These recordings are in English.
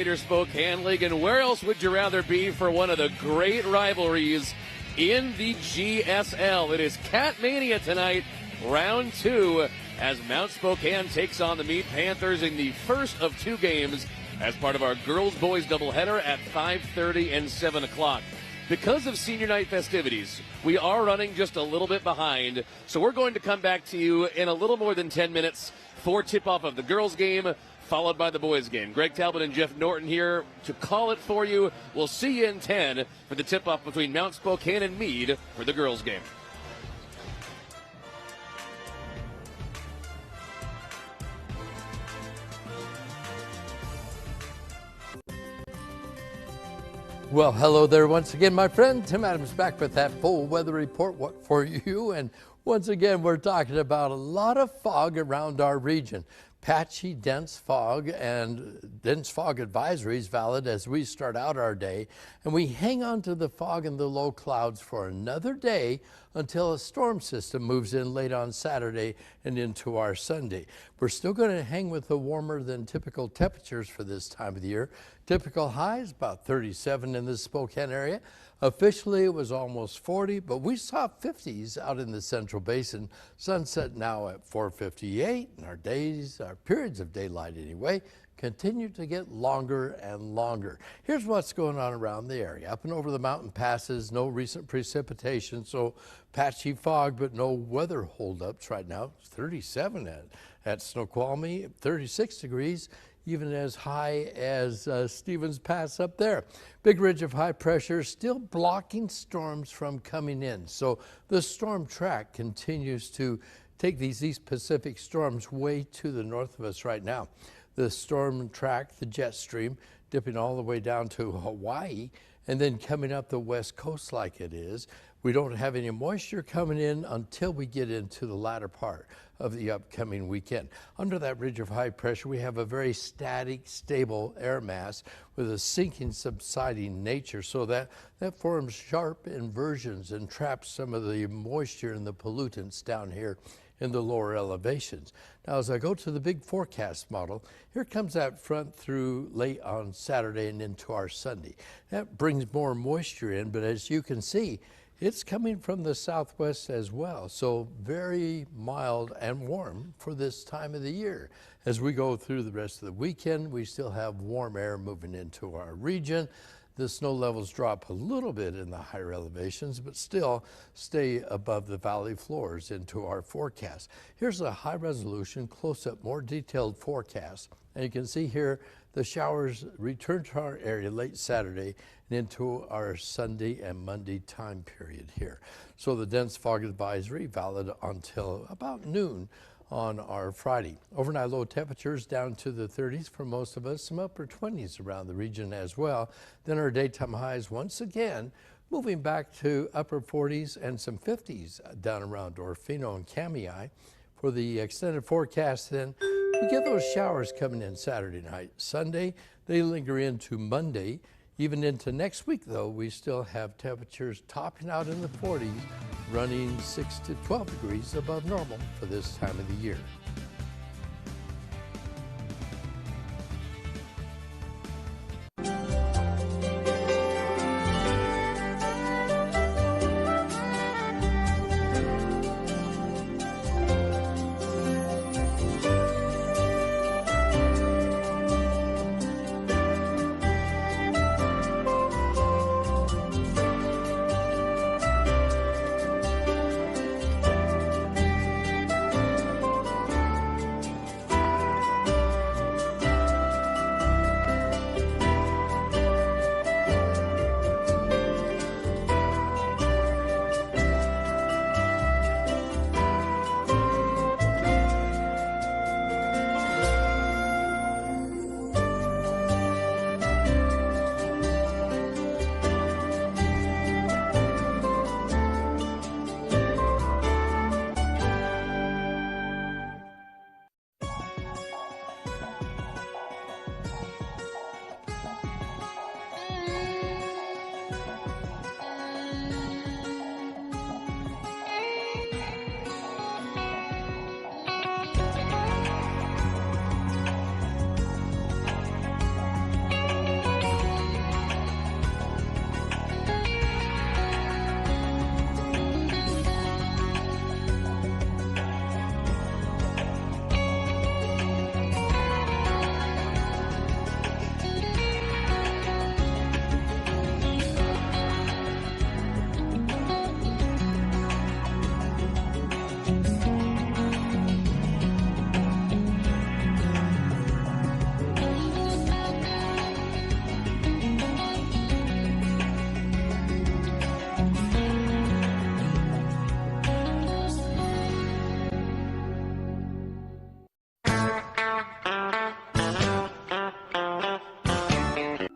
Spokane League, and where else would you rather be for one of the great rivalries in the GSL? It is Cat Mania tonight, round 2, as Mount Spokane takes on the Mead Panthers in the first of 2 games as part of our girls-boys doubleheader at 5:30 and 7 o'clock. Because of senior night festivities, we are running just a little bit behind, so we're going to come back to you in a little more than 10 minutes for tip-off of the girls' game, followed by the boys' game. Greg Talbot and Jeff Norton here to call it for you. We'll see you in 10 for the tip-off between Mount Spokane and Mead for the girls' game. Well, hello there once again, my friend. Tim Adams back with that full weather report for you. And once again, we're talking about a lot of fog around our region. Patchy, dense fog, and dense fog advisories valid as we start out our day. And we hang on to the fog and the low clouds for another day until a storm system moves in late on Saturday and into our Sunday. We're still going to hang with the warmer than typical temperatures for this time of the year. Typical highs about 37 in the Spokane area. Officially, it was almost 40, but we saw 50s out in the Central Basin. Sunset now at 4:58, and our periods of daylight anyway, continue to get longer and longer. Here's what's going on around the area. Up and over the mountain passes, no recent precipitation, so patchy fog, but no weather holdups right now. It's 37 at Snoqualmie, 36 degrees. Even as high as Stevens Pass up there. Big ridge of high pressure still blocking storms from coming in. So the storm track continues to take these East Pacific storms way to the north of us right now. The storm track, the jet stream, dipping all the way down to Hawaii and then coming up the west coast like it is. We don't have any moisture coming in until we get into the latter part of the upcoming weekend. Under that ridge of high pressure, we have a very static, stable air mass with a sinking, subsiding nature, so that forms sharp inversions and traps some of the moisture and the pollutants down here in the lower elevations. Now, as I go to the big forecast model, here comes that front through late on Saturday and into our Sunday. That brings more moisture in, but as you can see, it's coming from the southwest as well, so very mild and warm for this time of the year. As we go through the rest of the weekend, we still have warm air moving into our region. The snow levels drop a little bit in the higher elevations, but still stay above the valley floors into our forecast. Here's a high resolution, close-up, more detailed forecast. And you can see here the showers return to our area late Saturday and into our Sunday and Monday time period here. So the dense fog advisory valid until about noon on our Friday. Overnight low temperatures down to the 30s for most of us, some upper 20s around the region as well. Then our daytime highs once again moving back to upper 40s and some 50s down around Orfino and Kamei. For the extended forecast then, we get those showers coming in Saturday night. Sunday, they linger into Monday. Even into next week, though, we still have temperatures topping out in the 40s, running 6 to 12 degrees above normal for this time of the year.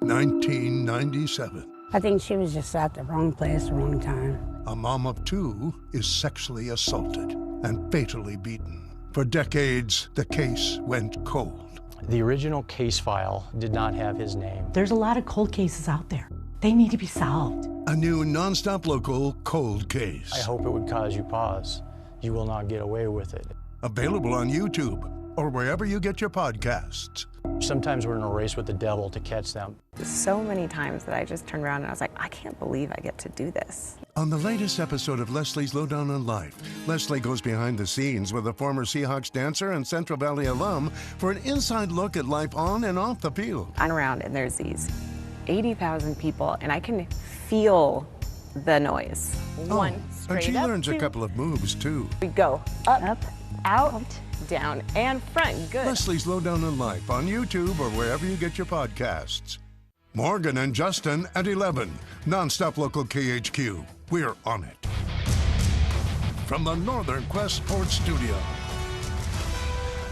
1997. I think she was just at the wrong place, wrong time. A mom of two is sexually assaulted and fatally beaten. For decades, the case went cold. The original case file did not have his name. There's a lot of cold cases out there. They need to be solved. A new nonstop local cold case. I hope it would cause you pause. You will not get away with it. Available on YouTube or wherever you get your podcasts. Sometimes we're in a race with the devil to catch them. So many times that I just turned around and I was like, I can't believe I get to do this. On the latest episode of Leslie's Lowdown on Life, Leslie goes behind the scenes with a former Seahawks dancer and Central Valley alum for an inside look at life on and off the field. I'm around and there's these 80,000 people and I can feel the noise. One straight and she up, learns a couple of moves too. We go up, out, down, and front. Good. Leslie's Lowdown on Life on YouTube or wherever you get your podcasts. Morgan and Justin at 11. Nonstop local KHQ. We're on it. From the Northern Quest Sports Studio,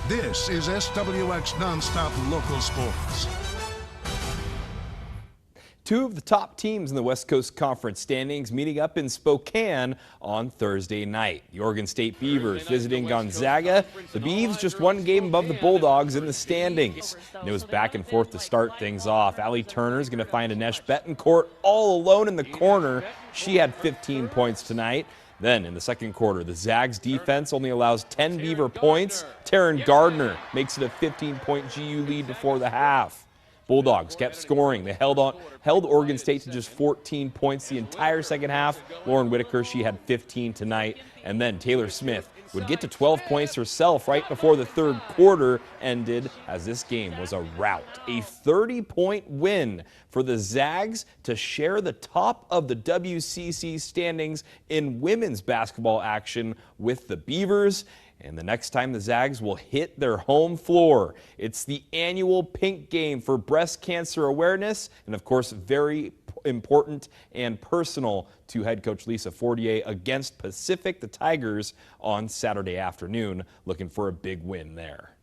this is SWX Nonstop Local Sports. Two of the top teams in the West Coast Conference standings meeting up in Spokane on Thursday night. The Oregon State Beavers visiting Gonzaga. The Beavs just one game above the Bulldogs in the standings. And it was back and forth to start things off. Allie Turner is going to find Anesh Betancourt all alone in the corner. She had 15 points tonight. Then in the second quarter, the Zags defense only allows 10 Beaver points. Taryn Gardner makes it a 15-point GU lead before the half. Bulldogs kept scoring. They held Oregon State to just 14 points the entire second half. Lauren Whitaker, she had 15 tonight. And then Taylor Smith would get to 12 points herself right before the third quarter ended, as this game was a rout. A 30-point win for the Zags to share the top of the WCC standings in women's basketball action with the Beavers. And the next time the Zags will hit their home floor, it's the annual Pink Game for breast cancer awareness, and of course very important and personal to head coach Lisa Fortier against Pacific, the Tigers, on Saturday afternoon, looking for a big win there.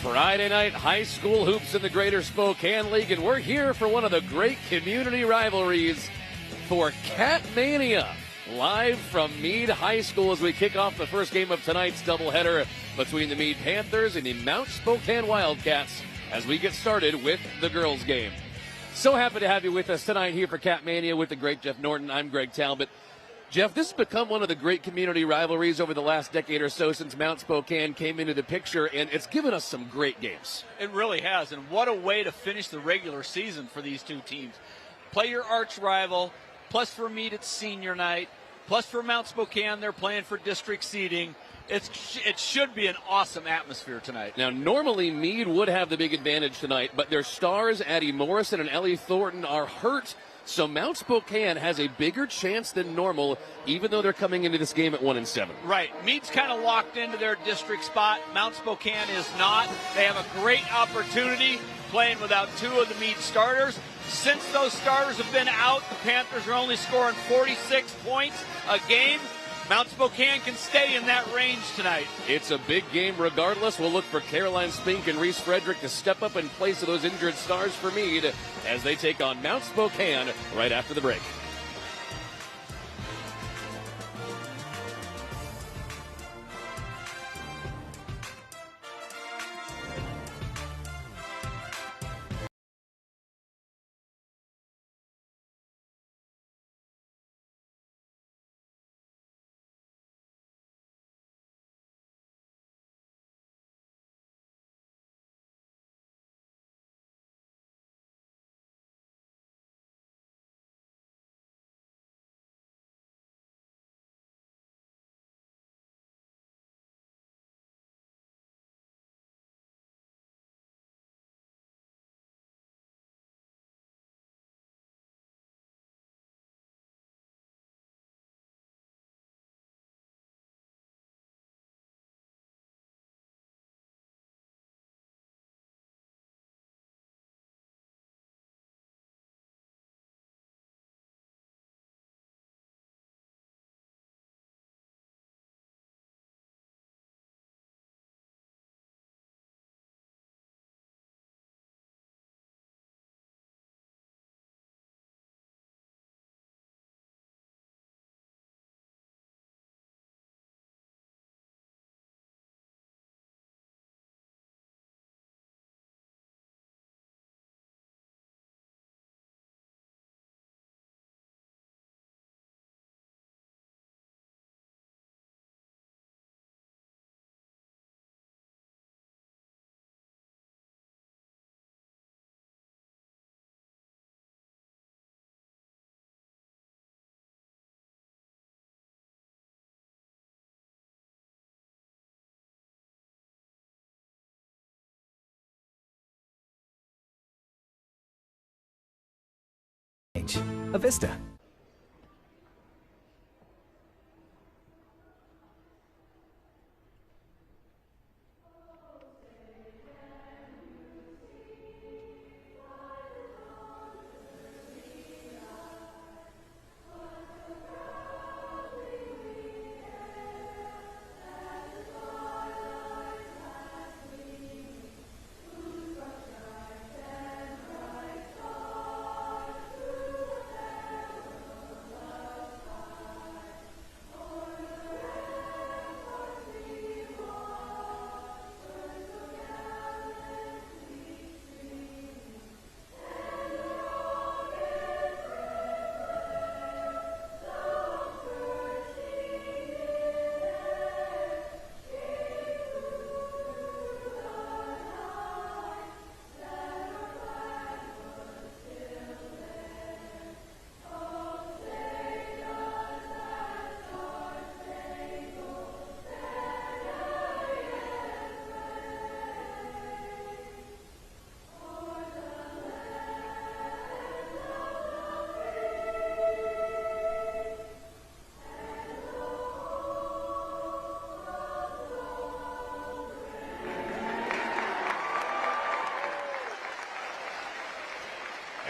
Friday night high school hoops in the Greater Spokane League, and we're here for one of the great community rivalries for Cat Mania, live from Mead High School as we kick off the first game of tonight's doubleheader between the Mead Panthers and the Mount Spokane Wildcats as we get started with the girls' game. So happy to have you with us tonight here for Cat Mania with the great Jeff Norton. I'm Greg Talbot. Jeff, this has become one of the great community rivalries over the last decade or so since Mount Spokane came into the picture, and it's given us some great games. It really has, and what a way to finish the regular season for these two teams. Play your arch rival, plus for Mead it's senior night, plus for Mount Spokane they're playing for district seeding. It should be an awesome atmosphere tonight. Now, normally Mead would have the big advantage tonight, but their stars, Addie Morrison and Ellie Thornton, are hurt. So Mount Spokane has a bigger chance than normal, even though they're coming into this game at 1-7. Right. Mead's kind of locked into their district spot. Mount Spokane is not. They have a great opportunity playing without two of the Mead starters. Since those starters have been out, the Panthers are only scoring 46 points a game. Mount Spokane can stay in that range tonight. It's a big game regardless. We'll look for Caroline Spink and Reese Frederick to step up in place of those injured stars for Mead as they take on Mount Spokane right after the break. A Vista.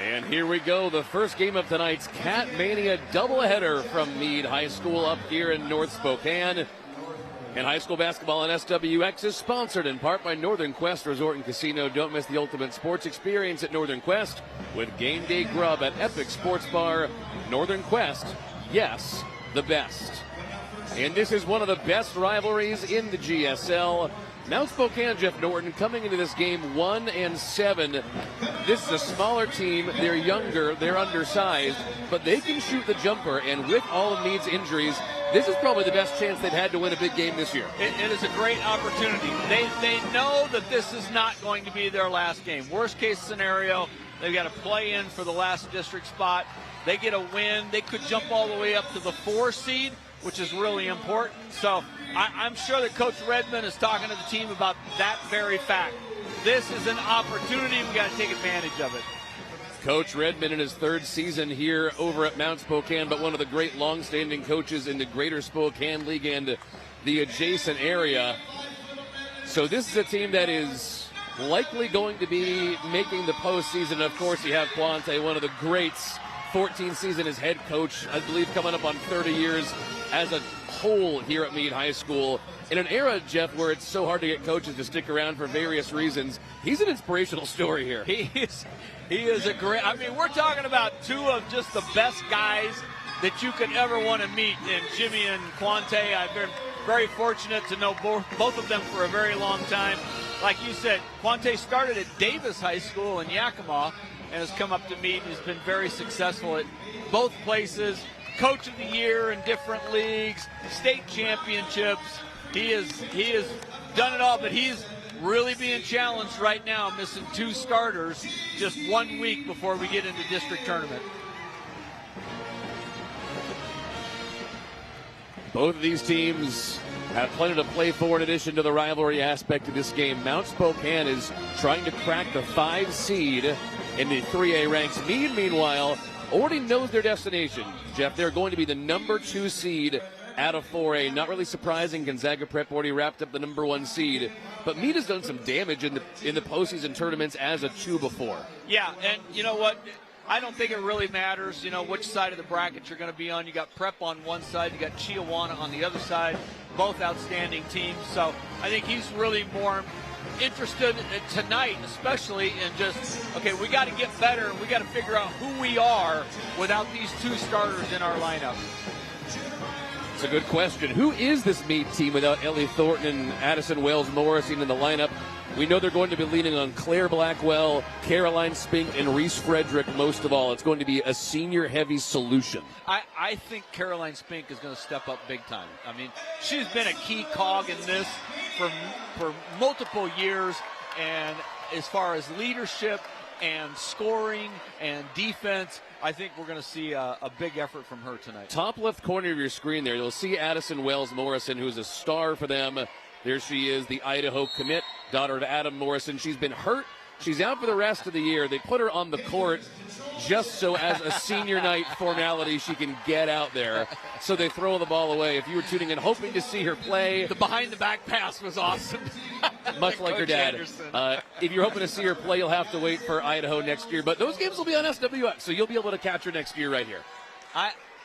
And here we go, the first game of tonight's Cat Mania doubleheader from Mead High School up here in North Spokane. And high school basketball on SWX is sponsored in part by Northern Quest Resort and Casino. Don't miss the ultimate sports experience at Northern Quest with game day grub at Epic Sports Bar. Northern Quest, yes, the best. And this is one of the best rivalries in the GSL. Mount Spokane, Jeff Norton, coming into this game 1-7. This is a smaller team. They're younger. They're undersized. But they can shoot the jumper. And with all of Mead's injuries, this is probably the best chance they've had to win a big game this year. It is a great opportunity. They know that this is not going to be their last game. Worst case scenario, they've got to play in for the last district spot. They get a win. They could jump all the way up to the 4 seed. which is really important. So I'm sure that Coach Redmond is talking to the team about that very fact. This is an opportunity. We got to take advantage of it. Coach Redmond in his third season here over at Mount Spokane, but one of the great long-standing coaches in the greater Spokane League and the adjacent area. So this is a team that is likely going to be making the postseason. Of course, you have Quante, one of the greats, 14th season as head coach, I believe coming up on 30 years as a whole here at Mead High School. In an era, Jeff, where it's so hard to get coaches to stick around for various reasons, he's an inspirational story here. He is a great, I mean, we're talking about two of just the best guys that you could ever want to meet in Jimmy and Quante. I've been very fortunate to know both of them for a very long time. Like you said, Quante started at Davis High School in Yakima and has come up to Mead and has been very successful at both places. Coach of the year in different leagues, state championships. He has done it all, but he's really being challenged right now, missing 2 starters just 1 week before we get into district tournament. Both of these teams have plenty to play for in addition to the rivalry aspect of this game. Mount Spokane is trying to crack the 5 seed in the 3A ranks. Mead, meanwhile, already knows their destination. Jeff, they're going to be the number 2 seed out of 4A. Not really surprising. Gonzaga Prep already wrapped up the number 1 seed. But Mead has done some damage in the postseason tournaments as a 2 before. Yeah, and you know what? I don't think it really matters, which side of the bracket you're going to be on. You got Prep on one side, you got Chiawana on the other side. Both outstanding teams. So I think he's really more interested tonight, especially in just, okay, we got to get better. We got to figure out who we are without these 2 starters in our lineup. It's a good question. Who is this Mead team without Ellie Thornton and Addison Wells-Morrison in the lineup? We know they're going to be leaning on Claire Blackwell, Caroline Spink, and Reese Frederick most of all. It's going to be a senior-heavy solution. I think Caroline Spink is going to step up big time. I mean, she's been a key cog in this for multiple years, and as far as leadership and scoring and defense, I think we're going to see a big effort from her tonight. Top left corner of your screen there, you'll see Addison Wells-Morrison, who's a star for them. There she is, the Idaho commit, daughter of Adam Morrison. She's been hurt. She's out for the rest of the year. They put her on the court just so as a senior night formality she can get out there. So they throw the ball away. If you were tuning in hoping to see her play, the behind-the-back pass was awesome. Much like her dad. If you're hoping to see her play, you'll have to wait for Idaho next year. But those games will be on SWX, so you'll be able to catch her next year right here.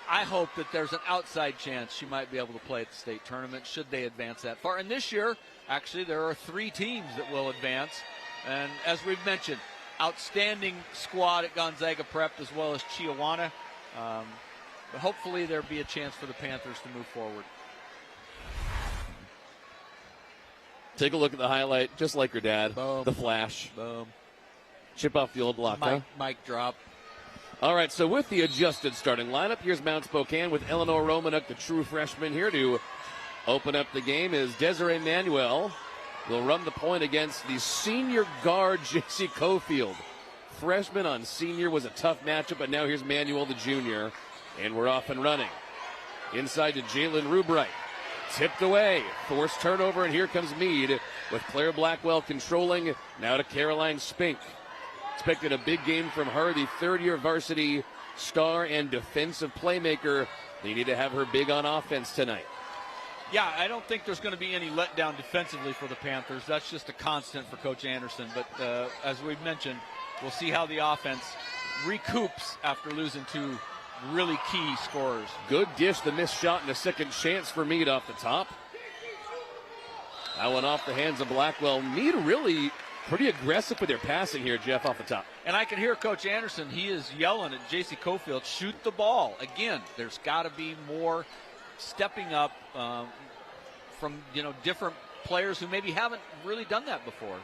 I hope that there's an outside chance she might be able to play at the state tournament should they advance that far. And this year, actually, there are 3 teams that will advance. And as we've mentioned, outstanding squad at Gonzaga Prep as well as Chiawana. But hopefully there'll be a chance for the Panthers to move forward. Take a look at the highlight, just like your dad. Boom. The flash. Boom. Chip off the old block, huh? Mic drop. All right, so with the adjusted starting lineup, here's Mount Spokane with Eleanor Romanuk, the true freshman, here to open up the game is Desiree Manuel. Will run the point against the senior guard, J.C. Cofield. Freshman on senior was a tough matchup, but now here's Manuel, the junior, and we're off and running. Inside to Jalen Rubright. Tipped away. Forced turnover, and here comes Mead with Claire Blackwell controlling. Now to Caroline Spink. Expected a big game from her, the third-year varsity star and defensive playmaker. They need to have her big on offense tonight. Yeah, I don't think there's going to be any letdown defensively for the Panthers. That's just a constant for Coach Anderson. But as we've mentioned, we'll see how the offense recoups after losing 2 really key scorers. Good dish, the missed shot, and a second chance for Mead off the top. That one off the hands of Blackwell. Mead really pretty aggressive with their passing here, Jeff, off the top. And I can hear Coach Anderson. He is yelling at J.C. Cofield, shoot the ball. Again, there's got to be more stepping up from different players who maybe haven't really done that before.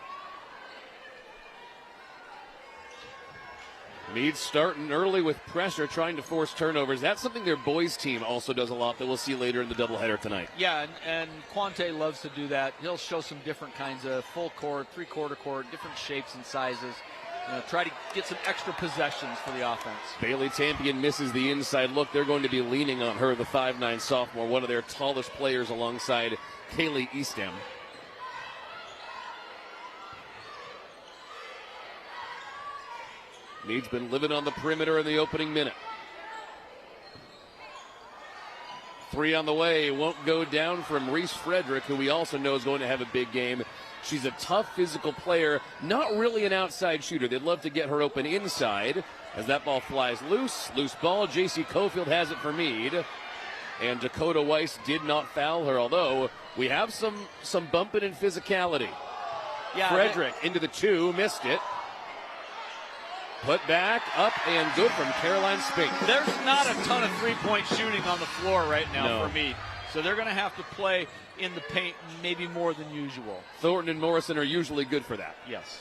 Mead starting early with pressure, trying to force turnovers. That's something their boys team also does a lot that we'll see later in the doubleheader tonight. Yeah, and Quante loves to do that. He'll show some different kinds of full court, 3/4 court, different shapes and sizes. try to get some extra possessions for the offense. Bailey Tampion misses the inside look. They're going to be leaning on her, the 5'9 sophomore, one of their tallest players alongside Kaylee Eastham. Mead's been living on the perimeter in the opening minute. 3 on the way, won't go down from Reese Frederick, who we also know is going to have a big game. She's a tough physical player, not really an outside shooter. They'd love to get her open inside as that ball flies loose. Loose ball, J.C. Cofield has it for Mead. And Dakota Weiss did not foul her, although we have some bumping and physicality. Yeah, Frederick into the 2, missed it. Put back, up, and good from Caroline Spink. There's not a ton of three-point shooting on the floor right now for Mead. So they're going to have to play in the paint maybe more than usual. Thornton and Morrison are usually good for that. Yes.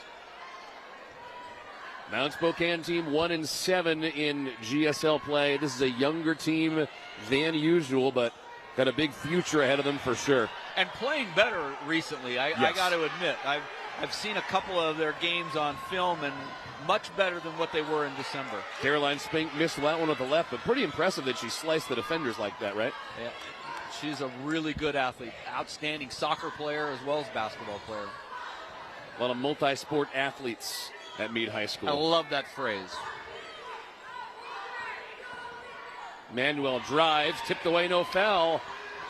Mount Spokane team 1-7 in GSL play. This is a younger team than usual, but got a big future ahead of them for sure. And playing better recently, I got to admit. I've seen a couple of their games on film and much better than what they were in December. Caroline Spink missed that one with the left, but pretty impressive that she sliced the defenders like that, right? Yeah. She's a really good athlete. Outstanding soccer player as well as basketball player. A lot of multi-sport athletes at Mead High School. I love that phrase. Manuel drives, tipped away, no foul.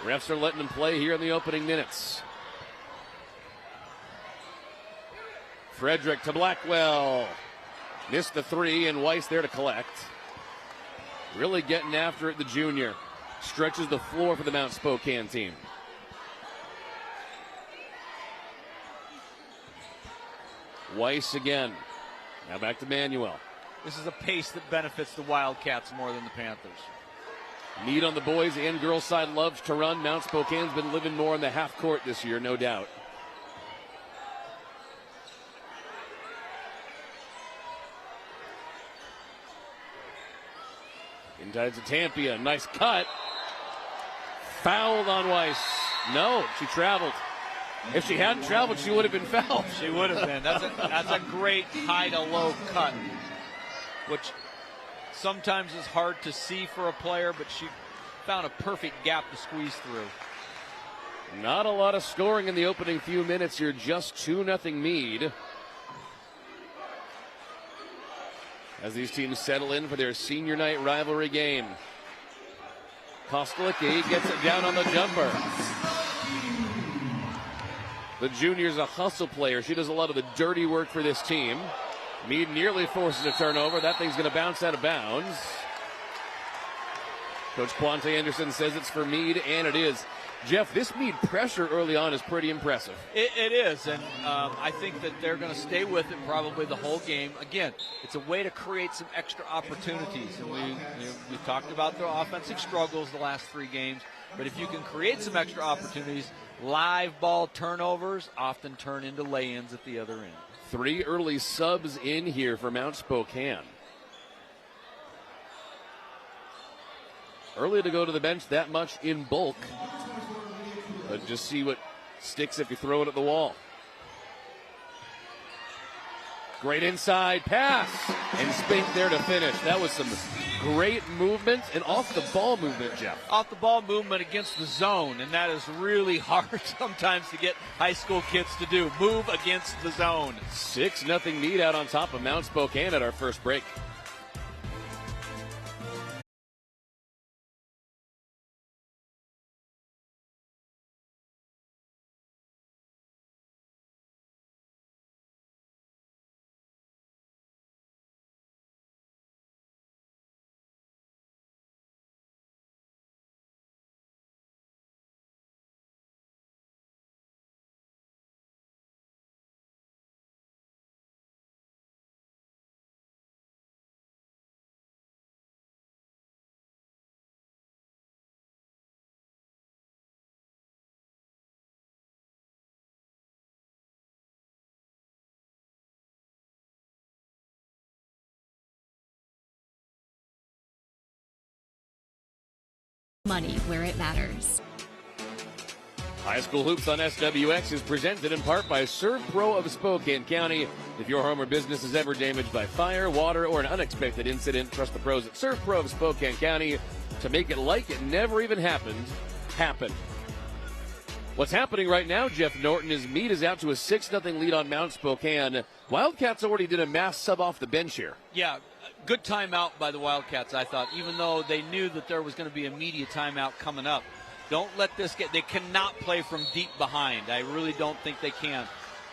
Refs are letting him play here in the opening minutes. Frederick to Blackwell. Missed the 3, and Weiss there to collect. Really getting after it, the junior. Stretches the floor for the Mount Spokane team. Weiss again. Now back to Manuel. This is a pace that benefits the Wildcats more than the Panthers. Mead on the boys and girls side loves to run. Mount Spokane's been living more in the half court this year, no doubt. Inside to Tampia. Nice cut. Fouled on Weiss. No, she traveled. If she hadn't traveled, she would have been fouled. She would have been. That's a great high to low cut, which sometimes is hard to see for a player, but she found a perfect gap to squeeze through. Not a lot of scoring in the opening few minutes here. Just 2-0 Mead. As these teams settle in for their senior night rivalry game. Kostelicki gets it down on the jumper. The junior's a hustle player. She does a lot of the dirty work for this team. Mead nearly forces a turnover. That thing's going to bounce out of bounds. Coach Quante Anderson says it's for Mead, and it is. Jeff, this Mead pressure early on is pretty impressive. It is, and I think that they're going to stay with it probably the whole game. Again, it's a way to create some extra opportunities. And we talked about the offensive struggles the last 3 games, but if you can create some extra opportunities, live ball turnovers often turn into lay-ins at the other end. 3 early subs in here for Mount Spokane. Early to go to the bench that much in bulk. But just see what sticks if you throw it at the wall. Great inside pass. And Spink there to finish. That was some great movement and off the ball movement, Jeff. Off the ball movement against the zone, and that is really hard sometimes to get high school kids to do. Move against the zone. 6-0 Mead out on top of Mount Spokane at our first break. Money where it matters. High School Hoops on SWX is presented in part by Serve Pro of Spokane County. If your home or business is ever damaged by fire, water, or an unexpected incident, trust the pros at Serve Pro of Spokane County to make it like it never even happened happen. What's happening right now, Jeff Norton, is Mead is out to a 6-0 lead on Mount Spokane. Wildcats already did a mass sub off the bench here. Yeah, good timeout by the Wildcats, I thought, even though they knew that there was going to be a media timeout coming up. Don't let this get, they cannot play from deep behind. I really don't think they can.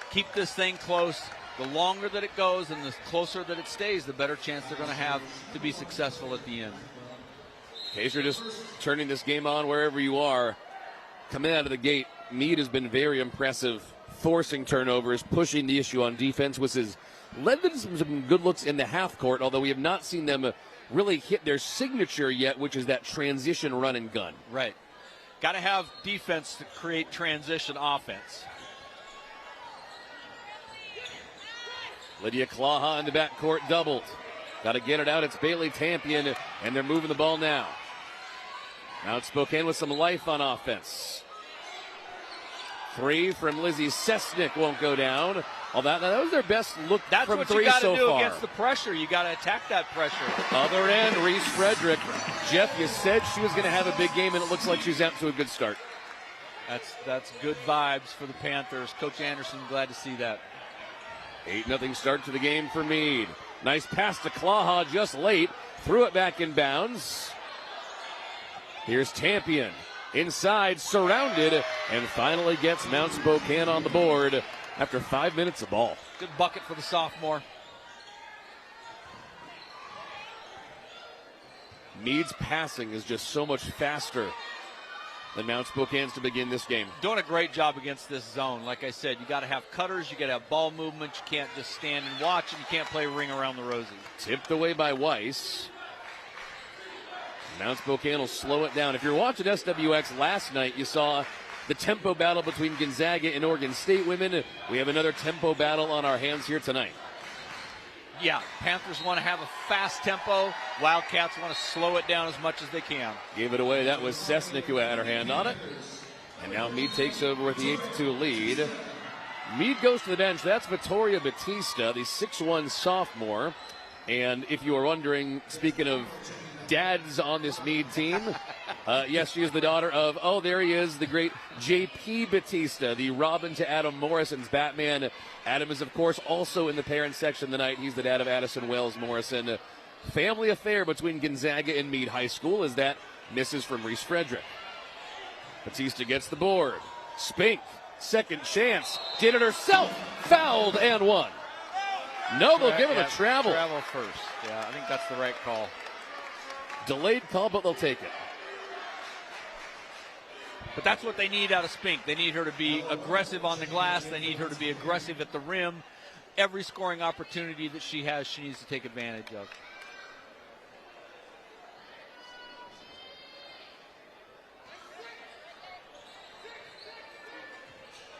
Keep this thing close. The longer that it goes and the closer that it stays, the better chance they're going to have to be successful at the end. In case you're just turning this game on wherever you are, coming out of the gate, Mead has been very impressive, forcing turnovers, pushing the issue on defense, which has led them to some good looks in the half court, although we have not seen them really hit their signature yet, which is that transition run and gun. Right. Got to have defense to create transition offense. Lydia Claha in the backcourt doubled. Got to get it out. It's Bailey Tampion, and they're moving the ball now. Mount Spokane with some life on offense. 3 from Lizzie Sesnick won't go down. That was their best look That's from what 3 you got to so do far. Against the pressure. You got to attack that pressure. Other end, Reese Frederick. Jeff, you said she was going to have a big game, and it looks like she's out to a good start. That's good vibes for the Panthers. Coach Anderson, glad to see that. 8-0 start to the game for Mead. Nice pass to Claha just late. Threw it back in bounds. Here's Tampion. Inside, surrounded, and finally gets Mount Spokane on the board after 5 minutes of ball. Good bucket for the sophomore. Mead's passing is just so much faster than Mount Spokane's to begin this game. Doing a great job against this zone. Like I said, you got to have cutters, you got to have ball movement. You can't just stand and watch, and you can't play ring around the rosy. Tipped away by Weiss. Mount Spokane will slow it down. If you're watching SWX last night, you saw the tempo battle between Gonzaga and Oregon State women. We have another tempo battle on our hands here tonight. Yeah, Panthers want to have a fast tempo. Wildcats want to slow it down as much as they can. Gave it away. That was Sesnick who had her hand on it. And now Mead takes over with the 8-2 lead. Mead goes to the bench. That's Vittoria Batista, the 6'1 sophomore. And if you are wondering, speaking of dads on this Mead team, yes, she is the daughter of, there he is, the great J.P. Batista, the Robin to Adam Morrison's Batman. Adam is, of course, also in the parents section tonight. He's the dad of Addison Wells Morrison. Family affair between Gonzaga and Mead High School as that misses from Reese Frederick. Batista gets the board. Spink, second chance, did it herself, fouled and one. No, they'll give him a travel. Travel first. Yeah, I think that's the right call. Delayed call, but they'll take it. But that's what they need out of Spink. They need her to be aggressive on the glass. They need her to be aggressive at the rim. Every scoring opportunity that she has, she needs to take advantage of.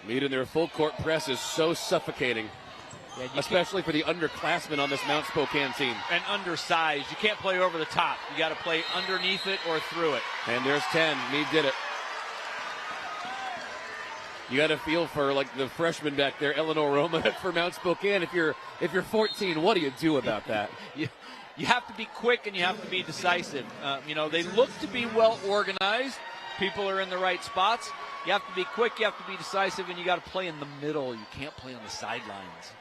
Mead in their full court press is so suffocating. Yeah, especially for the underclassmen on this Mount Spokane team. And undersized. You can't play over the top. You got to play underneath it or through it. And there's 10. Mead did it. You got to feel for like the freshman back there, Eleanor Roma for Mount Spokane. If you're 14, what do you do about that? You have to be quick and you have to be decisive. They look to be well organized. People are in the right spots. You have to be quick. You have to be decisive, and you got to play in the middle. You can't play on the sidelines.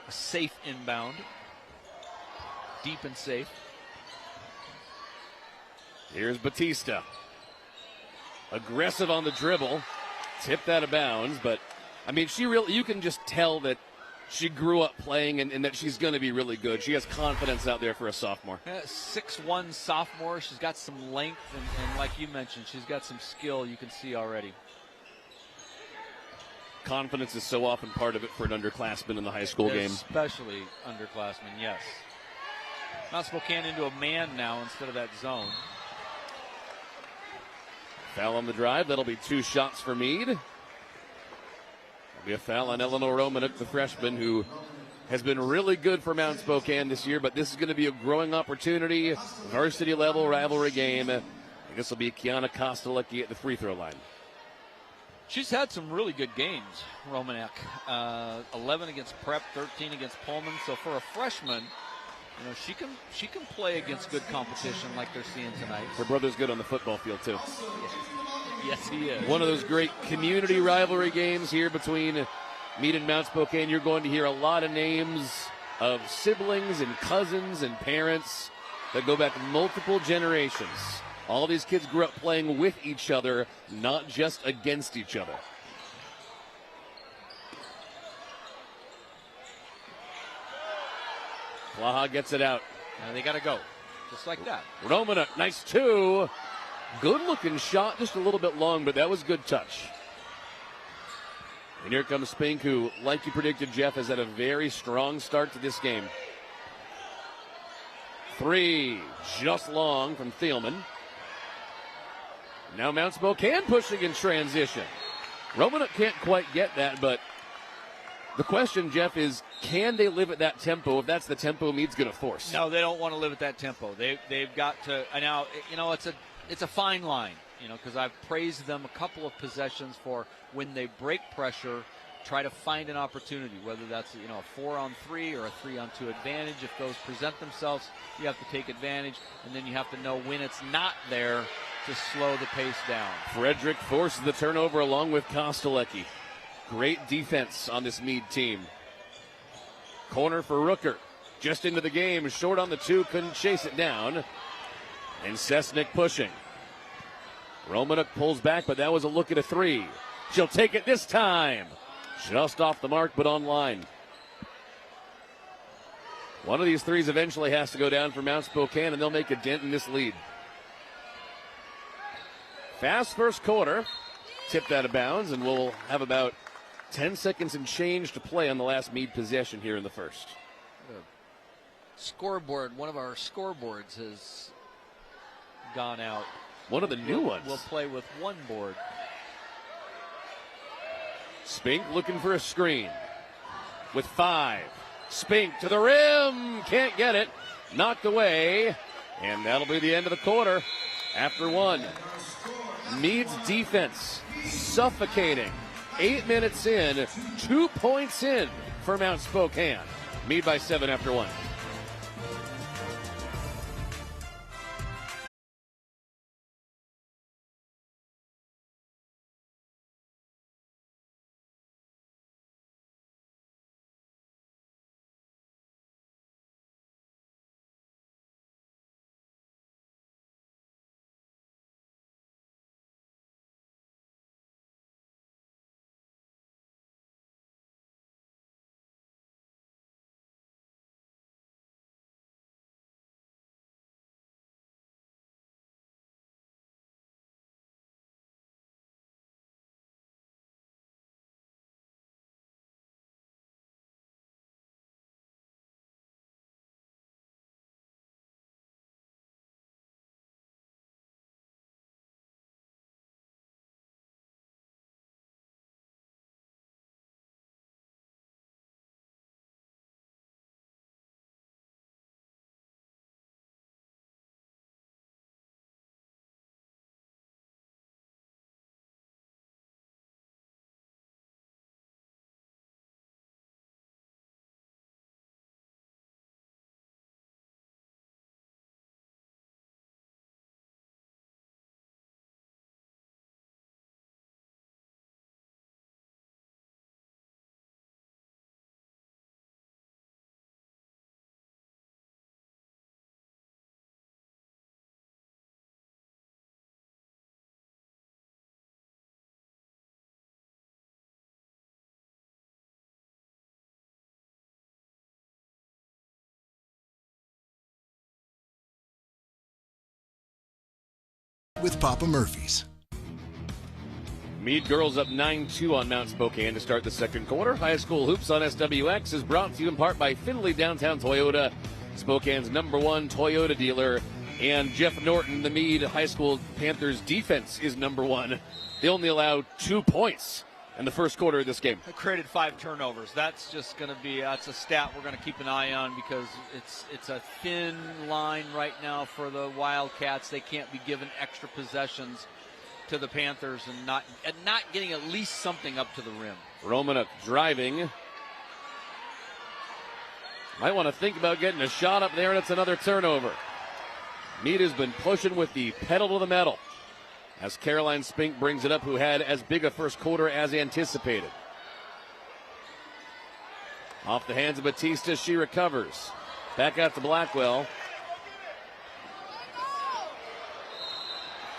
A safe inbound. Deep and safe. Here's Batista. Aggressive on the dribble. Tipped out of bounds, but, you can just tell that she grew up playing and that she's going to be really good. She has confidence out there for a sophomore. 6'1 sophomore. She's got some length, and like you mentioned, she's got some skill you can see already. Confidence is so often part of it for an underclassman in the high school game. Especially underclassmen, yes. Mount Spokane into a man now instead of that zone. Foul on the drive. That'll be 2 shots for Mead. Be a foul on Eleanor Romanek, the freshman, who has been really good for Mount Spokane this year, but this is going to be a growing opportunity, varsity level rivalry game. And this will be Kiana Kostelecki at the free throw line. She's had some really good games, Romanek. 11 against Prep, 13 against Pullman. So for a freshman, you know, she can play against good competition like they're seeing tonight. Her brother's good on the football field too. Yes, he is. One of those great community rivalry games here between Mead and Mount Spokane. You're going to hear a lot of names of siblings and cousins and parents that go back multiple generations. All these kids grew up playing with each other, not just against each other. Blaha gets it out. And they got to go, just like that. Romanek, nice two. Good-looking shot, just a little bit long, but that was good touch. And here comes Spink, who, like you predicted, Jeff, has had a very strong start to this game. Three, just long from Thielman. Now Mount Spokane pushing in transition. Romanek can't quite get that, but the question, Jeff, is can they live at that tempo if that's the tempo Mead's going to force? No, they don't want to live at that tempo. They've got to. Now, you know, it's a fine line, you know, because I've praised them a couple of possessions for when they break pressure, try to find an opportunity, whether that's, you know, a 4-on-3 or a 3-on-2 advantage. If those present themselves, you have to take advantage, and then you have to know when it's not there to slow the pace down. Frederick forces the turnover along with Kostelecki. Great defense on this Mead team. Corner for Rooker. Just into the game, short on the two, couldn't chase it down. And Sesnick pushing. Romanek pulls back, but that was a look at a three. She'll take it this time. Just off the mark, but on line. One of these threes eventually has to go down for Mount Spokane, and they'll make a dent in this lead. Fast first quarter. Tipped out of bounds, and we'll have about 10 seconds and change to play on the last Mead possession here in the first. Scoreboard, one of our scoreboards has gone out. One of the new ones. We'll play with one board. Spink looking for a screen with 5. Spink to the rim. Can't get it. Knocked away. And that'll be the end of the quarter after 1. Mead's defense suffocating. 8 minutes in, 2 points in for Mount Spokane. Mead by 7 after 1. With Papa Murphy's. Mead girls up 9-2 on Mount Spokane to start the second quarter. High school hoops on SWX is brought to you in part by Findlay Downtown Toyota, Spokane's #1 Toyota dealer. And Jeff Norton, the Mead High School Panthers defense is #1. They only allow 2 points in the first quarter of this game. They created 5 turnovers. That's just going to be that's a stat we're going to keep an eye on because it's a thin line right now for the Wildcats. They can't be given extra possessions to the Panthers and not getting at least something up to the rim. Romanuk driving. Might want to think about getting a shot up there, and it's another turnover. Mead has been pushing with the pedal to the metal as Caroline Spink brings it up, who had as big a first quarter as anticipated. Off the hands of Batista, she recovers. Back out to Blackwell.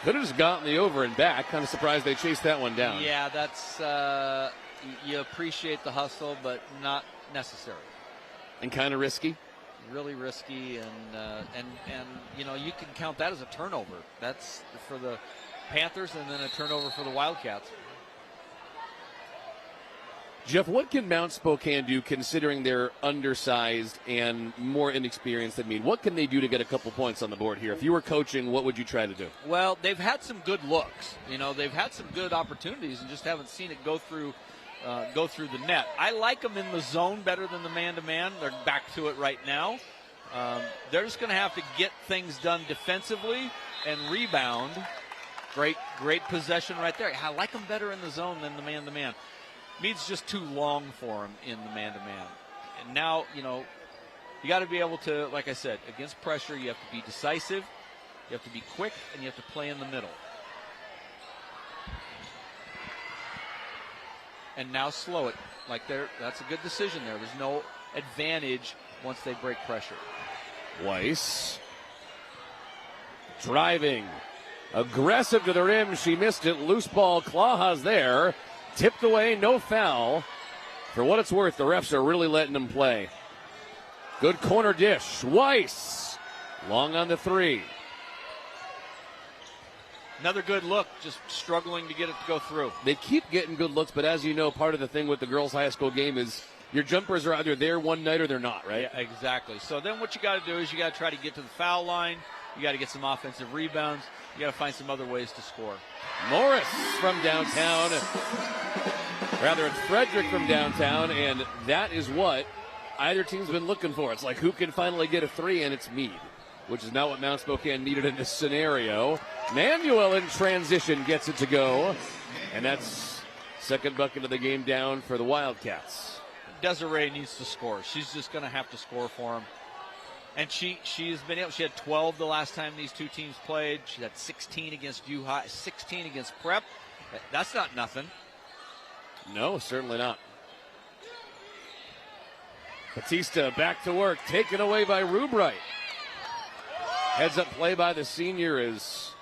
Could have just gotten the over and back. Kind of surprised they chased that one down. Yeah, that's you appreciate the hustle, but not necessary. And kind of risky. Really risky, and you can count that as a turnover. That's for the Panthers, and then a turnover for the Wildcats. Jeff, what can Mount Spokane do, considering they're undersized and more inexperienced than Mead? What can they do to get a couple points on the board here? If you were coaching, what would you try to do? Well, they've had some good looks. They've had some good opportunities and just haven't seen it go through the net. I like them in the zone better than the man-to-man. They're back to it right now. They're just going to have to get things done defensively and rebound. Great possession right there. I like them better in the zone than the man-to-man. Mead's just too long for him in the man-to-man. And now, you got to be able to, like I said, against pressure, you have to be decisive, you have to be quick, and you have to play in the middle. And now slow it. That's a good decision there. There's no advantage once they break pressure. Weiss driving. Aggressive to the rim. She missed it. Loose ball. Clawha's there. Tipped away. No foul. For what it's worth, the refs are really letting them play. Good corner dish. Weiss. Long on the 3. Another good look, just struggling to get it to go through. They keep getting good looks, but as you know, part of the thing with the girls' high school game is your jumpers are either there one night or they're not, right? Yeah, exactly. So then what you got to do is you got to try to get to the foul line. You got to get some offensive rebounds. You got to find some other ways to score. Morris from downtown. Rather, it's Frederick from downtown, and that is what either team's been looking for. It's like who can finally get a 3, and it's Mead, which is not what Mount Spokane needed in this scenario. Manuel in transition gets it to go, and that's second bucket of the game down for the Wildcats. Desiree needs to score. She's just going to have to score for him. And she's been able. She had 12 the last time these two teams played. She had 16 against U-High, 16 against Prep. That's not nothing. No, certainly not. Batista back to work, taken away by Rubright. Heads up play by the senior as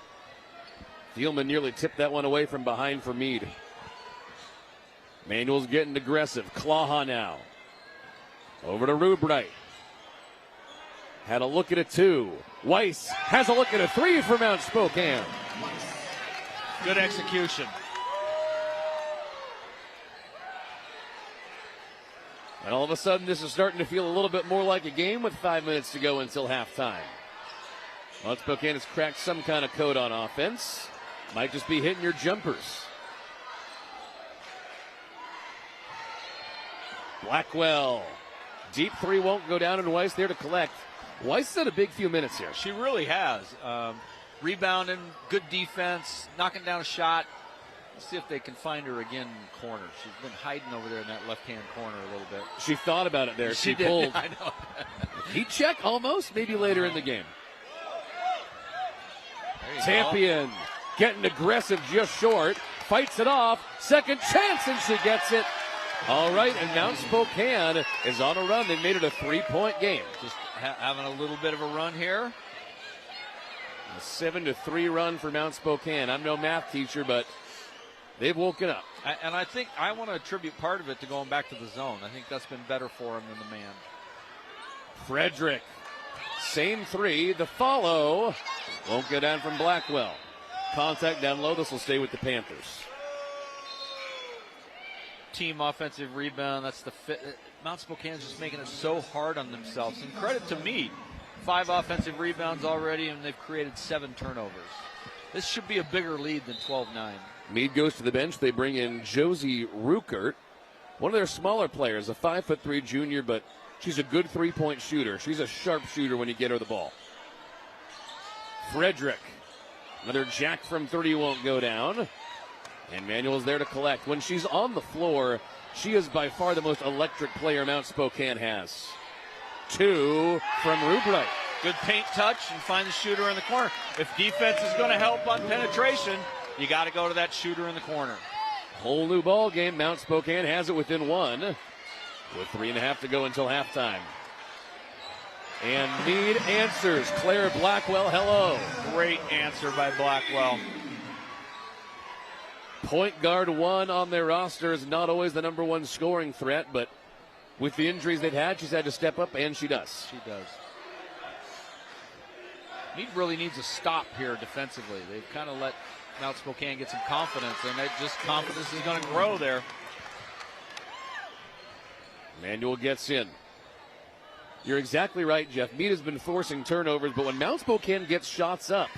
Thielman nearly tipped that one away from behind for Mead. Manuel's getting aggressive. Clawha now. Over to Rubright. Had a look at a 2. Weiss has a look at a 3 for Mount Spokane. Good execution. And all of a sudden, this is starting to feel a little bit more like a game with 5 minutes to go until halftime. Mount Spokane has cracked some kind of code on offense. Might just be hitting your jumpers. Blackwell. Deep 3 won't go down, and Weiss there to collect. Weiss has had a big few minutes here. She really has. Rebounding, good defense, knocking down a shot. Let's see if they can find her again in the corner. She's been hiding over there in that left-hand corner a little bit. She thought about it there. She pulled. did. I know. Heat check almost, maybe later in the game. Champion getting aggressive just short. Fights it off. Second chance, and she gets it. All right, and Mount Spokane is on a run. They made it a 3-point game. Just having a little bit of a run here. A 7-3 run for Mount Spokane. I'm no math teacher, but they've woken up. And I think I want to attribute part of it to going back to the zone. I think that's been better for them than the man. Frederick, same 3. The follow won't go down from Blackwell. Contact down low. This will stay with the Panthers. Team offensive rebound. That's the fit. Mount Spokane's just making it so hard on themselves. And credit to Mead. 5 offensive rebounds already, and they've created 7 turnovers. This should be a bigger lead than 12-9. Mead goes to the bench. They bring in Josie Ruckert, one of their smaller players, a 5'3" junior, but she's a good three-point shooter. She's a sharp shooter when you get her the ball. Frederick, another jack from 30 won't go down. And Manuel's there to collect. When she's on the floor, she is by far the most electric player Mount Spokane has. 2 from Rubright. Good paint touch and find the shooter in the corner. If defense is going to help on penetration, you got to go to that shooter in the corner. Whole new ball game. Mount Spokane has it within 1 with 3.5 to go until halftime. And Mead answers. Claire Blackwell, hello. Great answer by Blackwell. Point guard 1 on their roster is not always the number 1 scoring threat, but with the injuries they've had, she's had to step up, and she does. She does. Mead really needs a stop here defensively. They've kind of let Mount Spokane get some confidence, and that just confidence is going to grow there. Manuel gets in. You're exactly right, Jeff. Mead has been forcing turnovers, but when Mount Spokane gets shots up,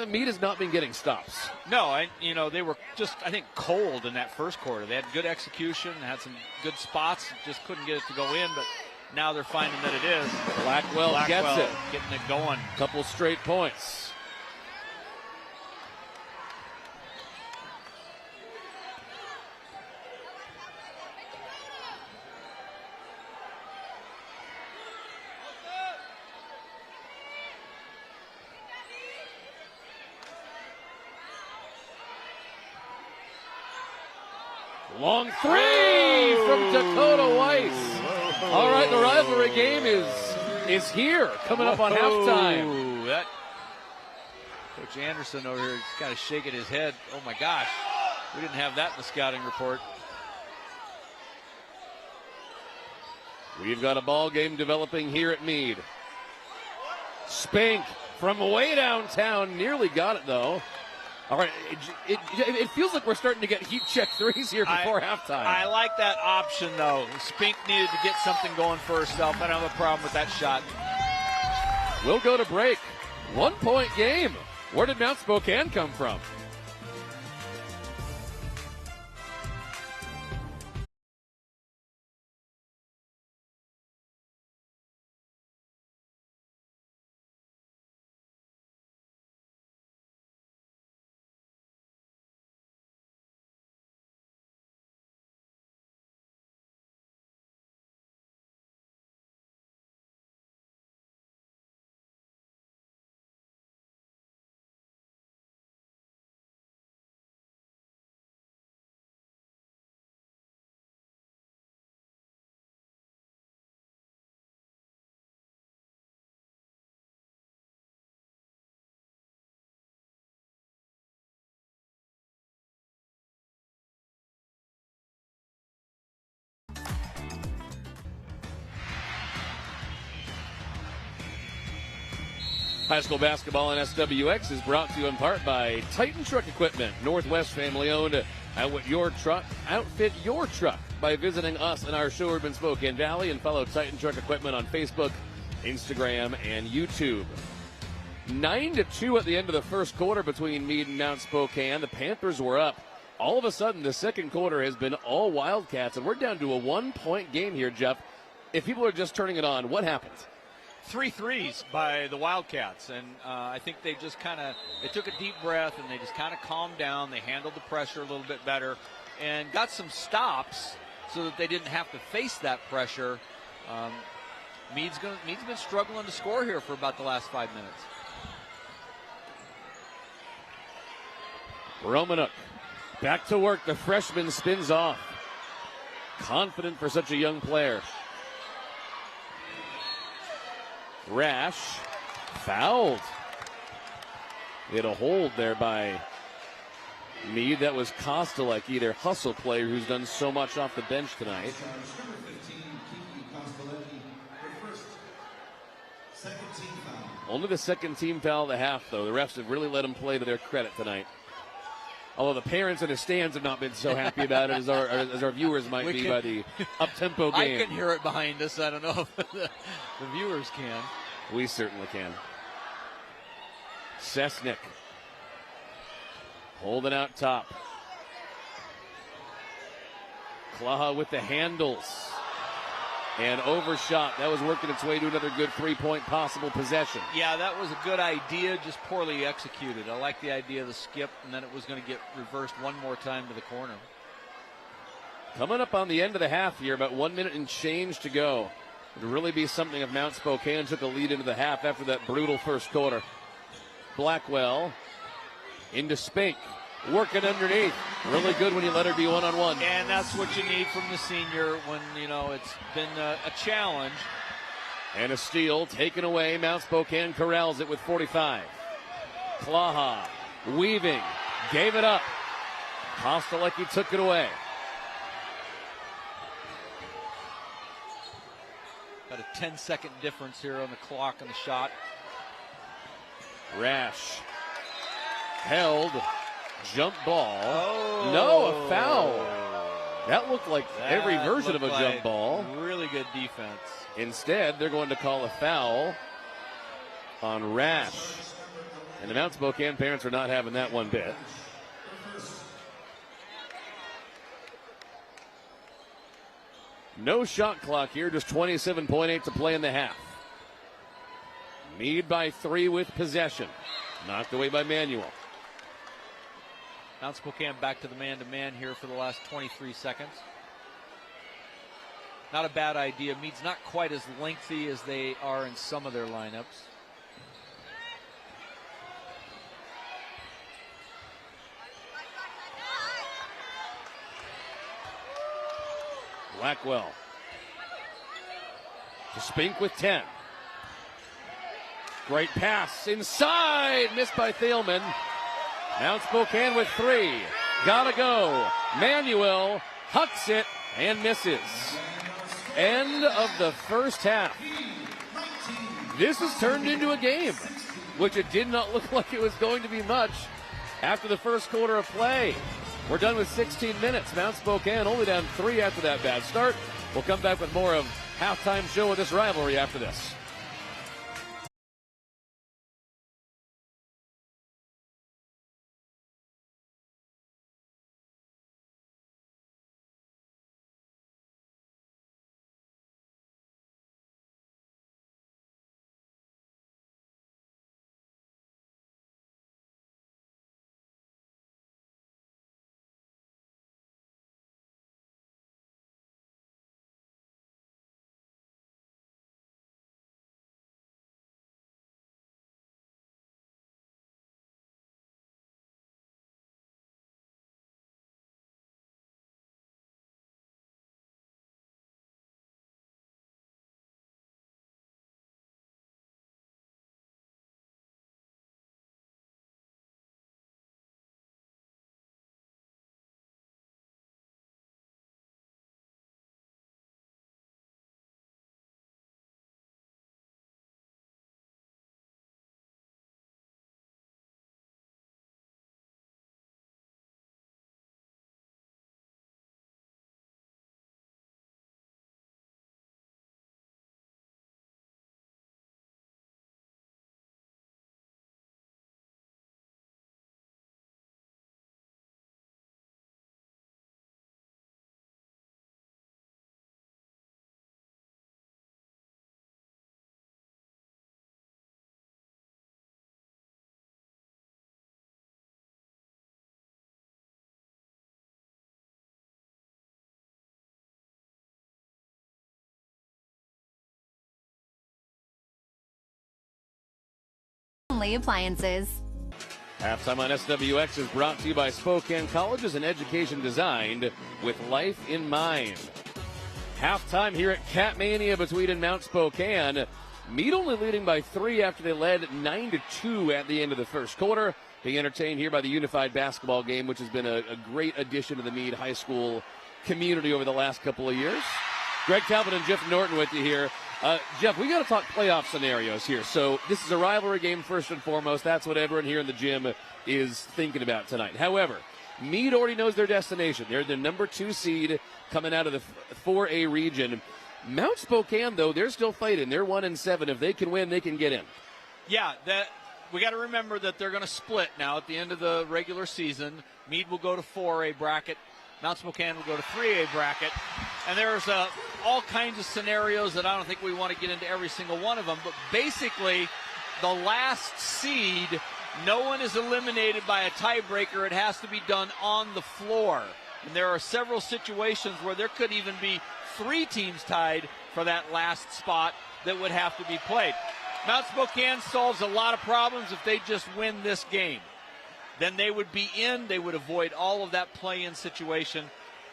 Mead has not been getting stops. No, they were just, I think, cold in that first quarter. They had good execution, had some good spots, just couldn't get it to go in, but now they're finding that it is. Blackwell gets it. Getting it going. Couple straight points. Long 3 from Dakota Weiss. All right, the rivalry game is here, coming up on halftime. That Coach Anderson over here is kind of shaking his head. Oh my gosh, we didn't have that in the scouting report. We've got a ball game developing here at Mead. Spank from way downtown, nearly got it though. All right, it feels like we're starting to get heat check threes here before halftime. I like that option, though. Spink needed to get something going for herself. I don't have a problem with that shot. We'll go to break. 1-point game. Where did Mount Spokane come from? High school basketball in SWX is brought to you in part by Titan Truck Equipment, Northwest family owned. Outfit your truck by visiting us in our showroom in Spokane Valley, and follow Titan Truck Equipment on Facebook, Instagram, and YouTube. 9-2 at the end of the first quarter between Mead and Mount Spokane. The Panthers were up. All of a sudden, the second quarter has been all Wildcats, and we're down to a 1-point game here, Jeff. If people are just turning it on, what happened? 3 threes by the Wildcats, and I think they just they took a deep breath and they just kind of calmed down. They handled the pressure a little bit better and got some stops so that they didn't have to face that pressure. Mead's been struggling to score here for about the last 5 minutes. Romanuk back to work. The freshman spins off. Confident for such a young player. Rash fouled. They had a hold there by Mead. That was Kostelecki, their hustle player who's done so much off the bench tonight. Only the second team foul of the half, though. The refs have really let him play to their credit tonight. Although the parents in the stands have not been so happy about it as our viewers might be by the up-tempo game. I can hear it behind us. I don't know if the viewers can. We certainly can. Sesnick Holding out top. Klaha with the handles. And overshot. That was working its way to another good three-point possible possession. Yeah, that was a good idea, just poorly executed. I like the idea of the skip, and then it was going to get reversed one more time to the corner. Coming up on the end of the half here, about 1 minute and change to go. It would really be something if Mount Spokane took a lead into the half after that brutal first quarter. Blackwell into Spink. Working underneath. Really good when you let her be one-on-one. And that's what you need from the senior when, it's been a challenge. And a steal taken away. Mount Spokane corrals it with 45. Klaha weaving. Gave it up. Kostelecki took it away. Got a 10-second difference here on the clock on the shot. Rash. Held. Jump ball. Oh. No, a foul. That looked like every version of a jump ball. Really good defense. Instead, they're going to call a foul on Rash. And the Mount Spokane parents are not having that one bit. No shot clock here, just 27.8 to play in the half. Mead by 3 with possession. Knocked away by Manuel. Mount Spokane back to the man-to-man here for the last 23 seconds. Not a bad idea. Mead's not quite as lengthy as they are in some of their lineups. Blackwell to Spink with 10. Great pass inside, missed by Thielman. Mount Spokane with 3. Gotta go. Manuel hucks it and misses. End of the first half. This has turned into a game, which it did not look like it was going to be much after the first quarter of play. We're done with 16 minutes. Mount Spokane only down 3 after that bad start. We'll come back with more of halftime show of this rivalry after this. Appliances. Halftime on SWX is brought to you by Spokane Colleges and Education designed with life in mind. Halftime here at Cat Mania between Mount Spokane. Mead only leading by 3 after they led 9-2 at the end of the first quarter. Being entertained here by the Unified Basketball game, which has been a great addition to the Mead High School community over the last couple of years. Greg Talbot and Jeff Norton with you here. Jeff, we got to talk playoff scenarios here. So this is a rivalry game first and foremost. That's what everyone here in the gym is thinking about tonight. However, Mead already knows their destination. They're the number 2 seed coming out of the 4A region. Mount Spokane, though, they're still fighting. They're 1-7. If they can win, they can get in. Yeah, we got to remember that they're going to split now at the end of the regular season. Mead will go to 4A bracket. Mount Spokane will go to 3A bracket. And there's all kinds of scenarios that I don't think we want to get into every single one of them. But basically, the last seed, no one is eliminated by a tiebreaker. It has to be done on the floor. And there are several situations where there could even be 3 teams tied for that last spot that would have to be played. Mount Spokane solves a lot of problems if they just win this game. Then they would be in. They would avoid all of that play-in situation.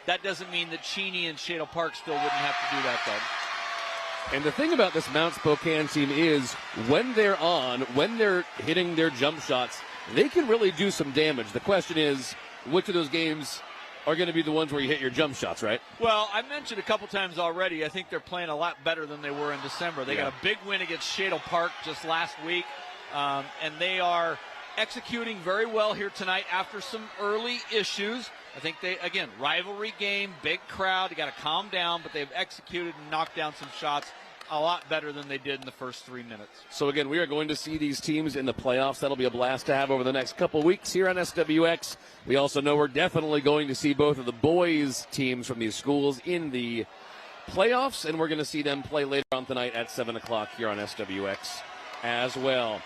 That doesn't mean that Cheney and Shadle Park still wouldn't have to do that, though. And the thing about this Mount Spokane team is when they're on, when they're hitting their jump shots, they can really do some damage. The question is, which of those games are going to be the ones where you hit your jump shots, right? Well, I mentioned a couple times already, I think they're playing a lot better than they were in December. They got a big win against Shadle Park just last week, and they are executing very well here tonight after some early issues. I think they, again, rivalry game, big crowd, they got to calm down, but they've executed and knocked down some shots a lot better than they did in the first 3 minutes. So again, we are going to see these teams in the playoffs. That'll be a blast to have over the next couple weeks here on SWX. We also know we're definitely going to see both of the boys teams from these schools in the playoffs, and we're going to see them play later on tonight at 7 o'clock here on SWX as well.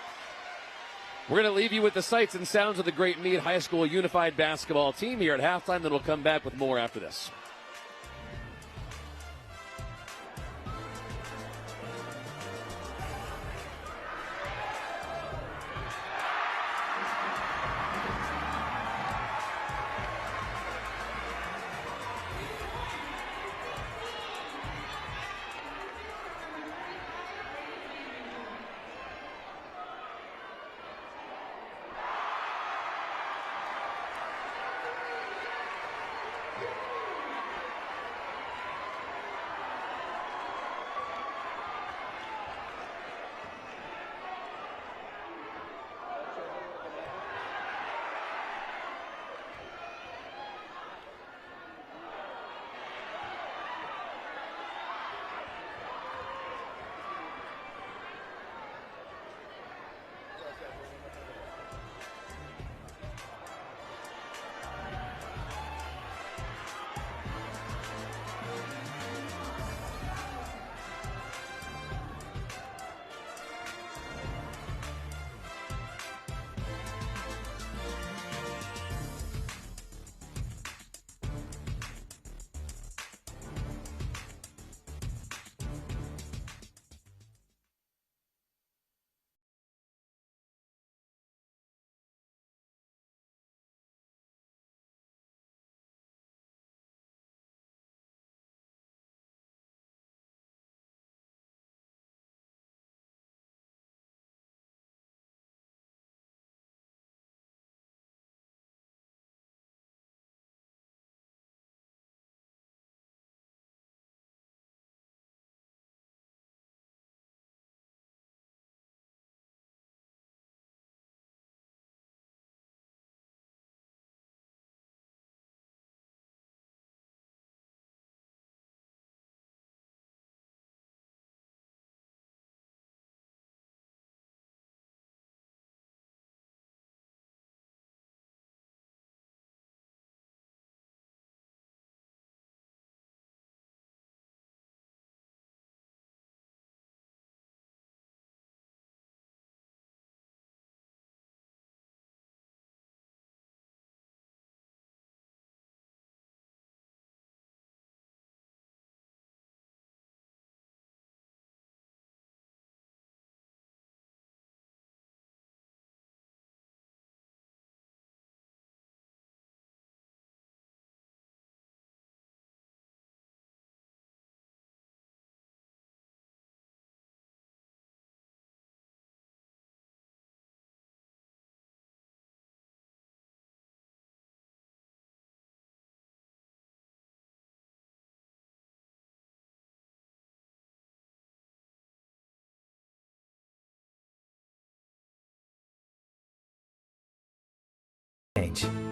We're going to leave you with the sights and sounds of the great Mead High School Unified Basketball team here at halftime. Then we'll come back with more after this.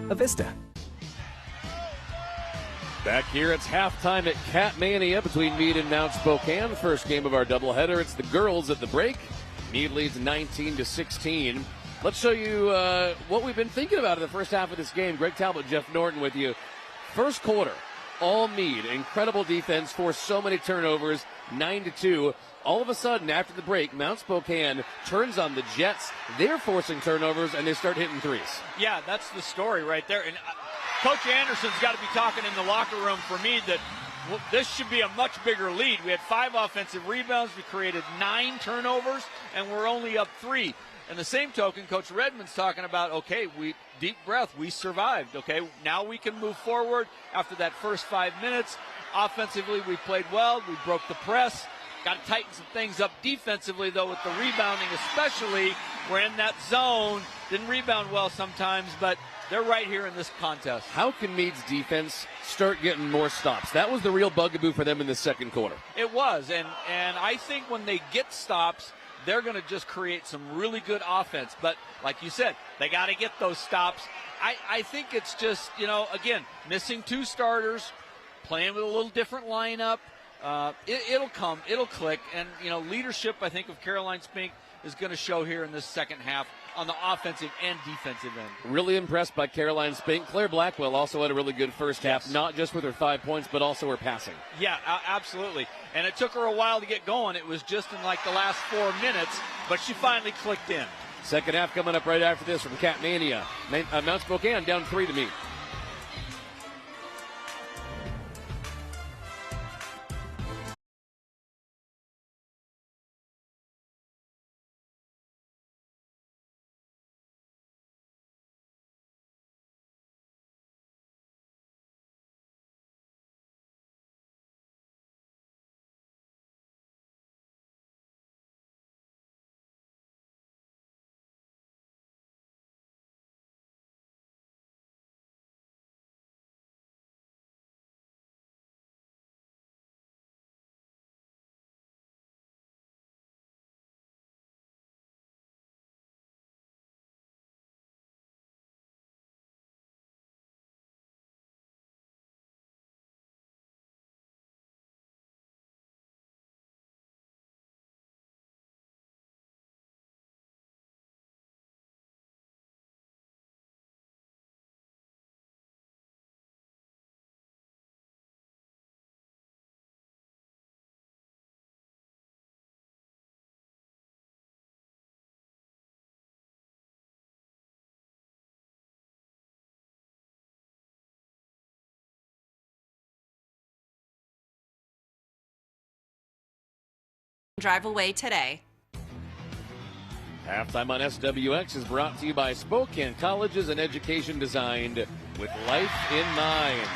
A Vista. Back here, it's halftime at Cat Mania between Mead and Mount Spokane. First game of our doubleheader. It's the girls at the break. Mead leads 19-16. Let's show you what we've been thinking about in the first half of this game. Greg Talbot, Jeff Norton with you. First quarter, all Mead. Incredible defense, forced so many turnovers, 9-2. All of a sudden, after the break, Mount Spokane turns on the Jets. They're forcing turnovers, and they start hitting threes. Yeah, that's the story right there. And Coach Anderson's got to be talking in the locker room for Mead that this should be a much bigger lead. We had 5 offensive rebounds. We created 9 turnovers, and we're only up 3. And the same token, Coach Redmond's talking about, okay, deep breath, we survived, okay? Now we can move forward after that first 5 minutes. Offensively, we played well. We broke the press. Got to tighten some things up defensively, though, with the rebounding especially. We're in that zone. Didn't rebound well sometimes, but they're right here in this contest. How can Mead's defense start getting more stops? That was the real bugaboo for them in the second quarter. It was, and I think when they get stops, they're going to just create some really good offense. But like you said, they got to get those stops. I think it's just, again, missing 2 starters, playing with a little different lineup. It'll come. It'll click. And, leadership, I think, of Caroline Spink is going to show here in this second half on the offensive and defensive end. Really impressed by Caroline Spink. Claire Blackwell also had a really good first half, not just with her 5 points, but also her passing. Yeah, absolutely. And it took her a while to get going. It was just in like the last 4 minutes, but she finally clicked in. Second half coming up right after this from Cat Mania. Mount Spokane down 3 to Mead. Drive away today. Halftime on SWX is brought to you by Spokane Colleges and Education designed with life in mind.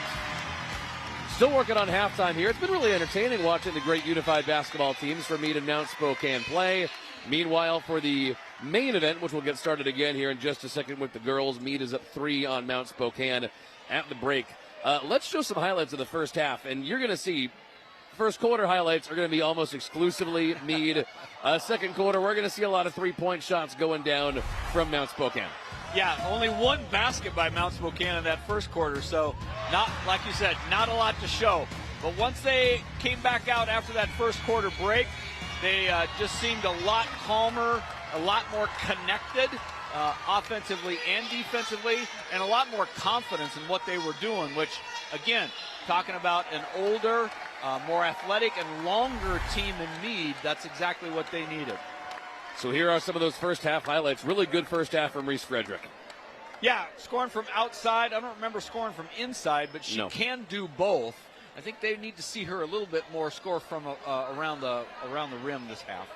Still working on halftime here. It's been really entertaining watching the great unified basketball teams for Mead and Mount Spokane play. Meanwhile, for the main event, which will get started again here in just a second with the girls, Mead is up 3 on Mount Spokane at the break. Let's show some highlights of the first half, and you're going to see first quarter highlights are going to be almost exclusively Mead. Second quarter, we're going to see a lot of three-point shots going down from Mount Spokane. Yeah, only 1 basket by Mount Spokane in that first quarter, so not, like you said, not a lot to show. But once they came back out after that first quarter break, they just seemed a lot calmer, a lot more connected offensively and defensively, and a lot more confidence in what they were doing, which, again, talking about an older, more athletic and longer team in Mead, that's exactly what they needed. So here are some of those first half highlights. Really good first half from Reese Frederick. Yeah, scoring from outside. I don't remember scoring from inside, but she can do both. I think they need to see her a little bit more score from around the rim this half.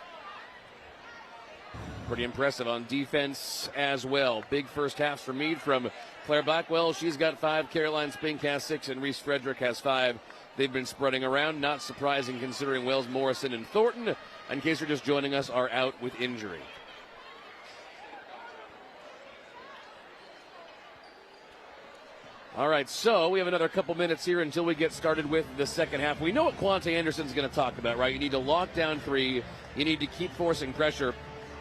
Pretty impressive on defense as well. Big first half for Mead from Claire Blackwell. She's got 5. Caroline Spink has 6, and Reese Frederick has 5. They've been spreading around. Not surprising considering Wells Morrison and Thornton, in case you're just joining us, are out with injury. All right, so we have another couple minutes here until we get started with the second half. We know what Quante Anderson's going to talk about, right? You need to lock down 3. You need to keep forcing pressure.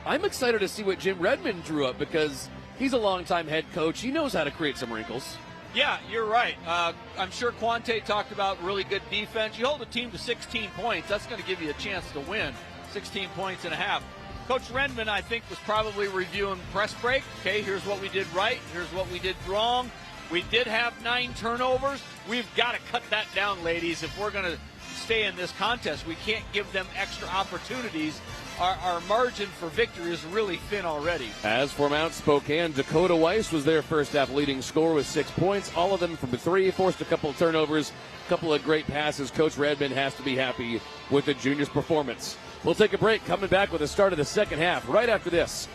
I'm excited to see what Jim Redmond drew up because he's a longtime head coach. He knows how to create some wrinkles. Yeah, you're right. I'm sure Quante talked about really good defense. You hold a team to 16 points, that's going to give you a chance to win. 16 points and a half. Coach Rendman, I think, was probably reviewing press break. Okay, here's what we did right. Here's what we did wrong. We did have 9 turnovers. We've got to cut that down, ladies. If we're going to stay in this contest, we can't give them extra opportunities. Our margin for victory is really thin already. As for Mount Spokane, Dakota Weiss was their first half leading scorer with 6 points. All of them from 3, forced a couple of turnovers, a couple of great passes. Coach Redmond has to be happy with the juniors' performance. We'll take a break, coming back with the start of the second half right after this.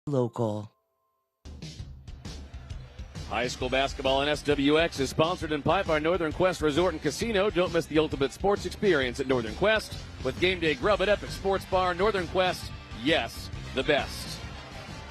Local. High school basketball in SWX is sponsored in part by Northern Quest Resort and Casino. Don't miss the ultimate sports experience at Northern Quest with Game Day Grub at Epic Sports Bar. Northern Quest, yes, the best.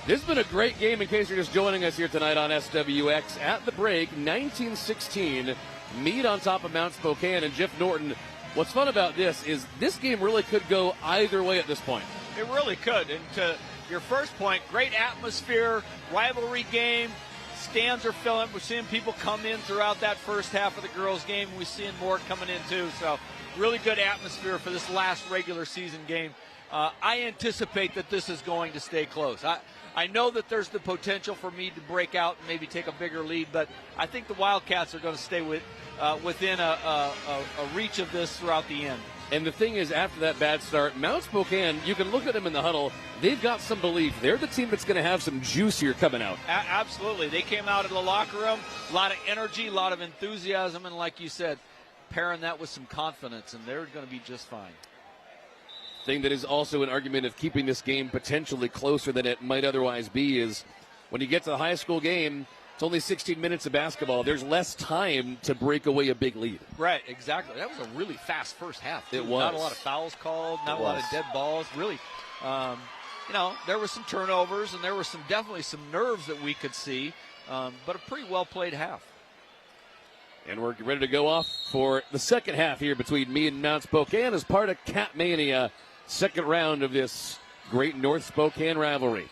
This has been a great game in case you're just joining us here tonight on SWX. At the break, 19-16, Mead on top of Mount Spokane. And Jeff Norton, what's fun about this is this game really could go either way at this point. It really could. And to your first point, great atmosphere, rivalry game. Stands are filling. We're seeing people come in throughout that first half of the girls' game. We're seeing more coming in, too. So really good atmosphere for this last regular season game. I anticipate that this is going to stay close. I know that there's the potential for Mead to break out and maybe take a bigger lead, but I think the Wildcats are going to stay within a reach of this throughout the end. And the thing is, after that bad start, Mount Spokane, you can look at them in the huddle. They've got some belief. They're the team that's going to have some juice here coming out. Absolutely. They came out of the locker room, a lot of energy, a lot of enthusiasm, and like you said, pairing that with some confidence, and they're going to be just fine. Thing that is also an argument of keeping this game potentially closer than it might otherwise be is when you get to the high school game, it's only 16 minutes of basketball. There's less time to break away a big lead. Right, exactly. That was a really fast first half, too. It was. Not a lot of fouls called, not a lot of dead balls. Really, there were some turnovers, and there were definitely some nerves that we could see, but a pretty well-played half. And we're ready to go off for the second half here between Mead and Mount Spokane as part of Cat Mania, second round of this great North Spokane rivalry.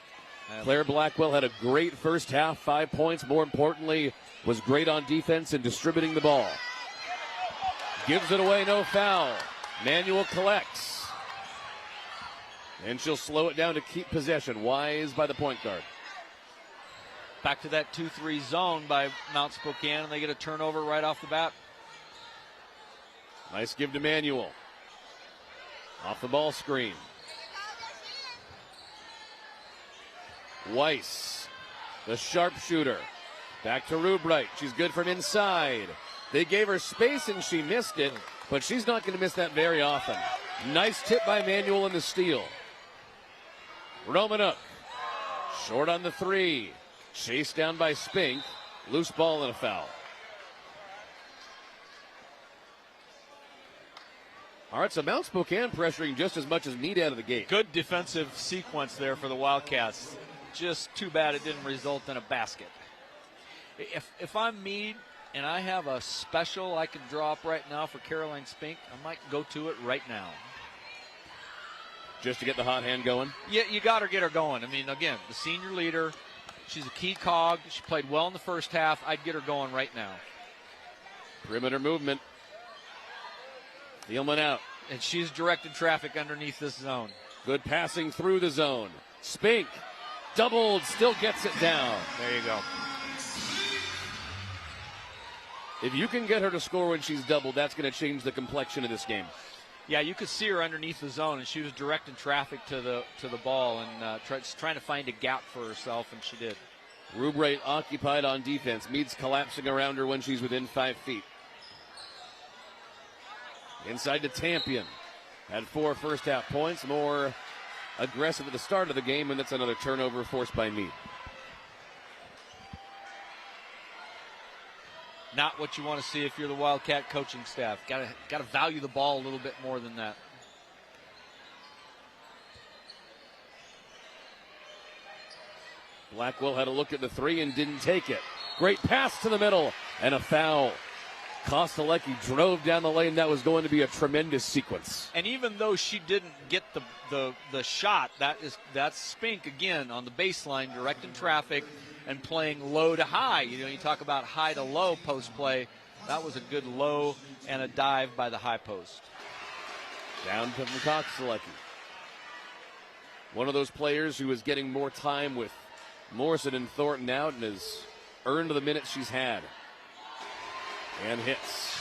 Claire Blackwell had a great first half, 5 points. More importantly, was great on defense and distributing the ball. Gives it away, no foul. Manuel collects. And she'll slow it down to keep possession. Wise by the point guard. Back to that 2-3 zone by Mount Spokane, and they get a turnover right off the bat. Nice give to Manuel. Off the ball screen. Weiss, the sharpshooter. Back to Rubright. She's good from inside. They gave her space and she missed it, but she's not going to miss that very often. Nice tip by Manuel in the steal. Romanuk, short on the 3. Chased down by Spink. Loose ball and a foul. All right, so Mount Spokane pressuring just as much as Mead out of the gate. Good defensive sequence there for the Wildcats. Just too bad it didn't result in a basket. If I'm Mead and I have a special I can draw up right now for Caroline Spink, I might go to it right now. Just to get the hot hand going? Yeah, you got to get her going. I mean, again, the senior leader, she's a key cog. She played well in the first half. I'd get her going right now. Perimeter movement. Thielman out. And she's directed traffic underneath this zone. Good passing through the zone. Spink, doubled, still gets it down. There you go. If you can get her to score when she's doubled, that's going to change the complexion of this game. Yeah, you could see her underneath the zone, and she was directing traffic to the ball and trying to find a gap for herself, and she did. Rubright occupied on defense. Mead's collapsing around her when she's within 5 feet. Inside to Tampion. Had 4 first half points. More aggressive at the start of the game, and that's another turnover forced by Mead. Not what you want to see if you're the Wildcat coaching staff. Got to value the ball a little bit more than that. Blackwell had a look at the three and didn't take it. Great pass to the middle and a foul. Kostelecki drove down the lane. That was going to be a tremendous sequence. And even though she didn't get the shot, that's Spink again on the baseline, directing traffic and playing low to high. You know, you talk about high to low post play. That was a good low and a dive by the high post. Down to Kostelecki. One of those players who is getting more time with Morrison and Thornton out and has earned the minutes she's had. And hits.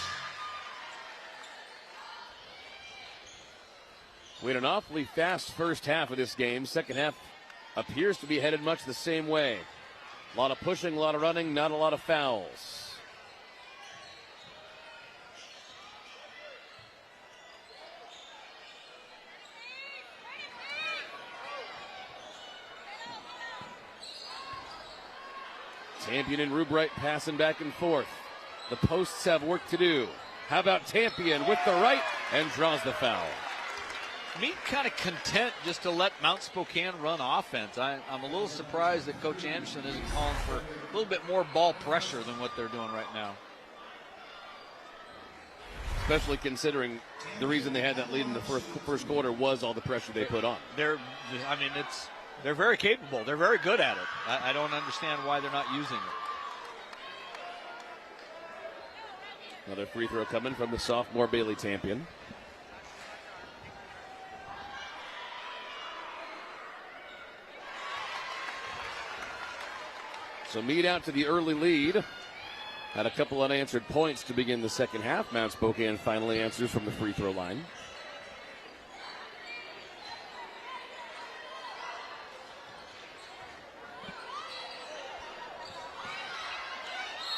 We had an awfully fast first half of this game. Second half appears to be headed much the same way. A lot of pushing, a lot of running, not a lot of fouls. Tampion and Rubright passing back and forth. The posts have work to do. How about Tampion with the right and draws the foul. Mead kind of content just to let Mount Spokane run offense. I'm a little surprised that Coach Anderson isn't calling for a little bit more ball pressure than what they're doing right now. Especially considering the reason they had that lead in the first quarter was all the pressure they put on. They're very capable. They're very good at it. I don't understand why they're not using it. Another free throw coming from the sophomore Bailey Tampion. So Mead out to the early lead. Had a couple unanswered points to begin the second half. Mount Spokane finally answers from the free throw line.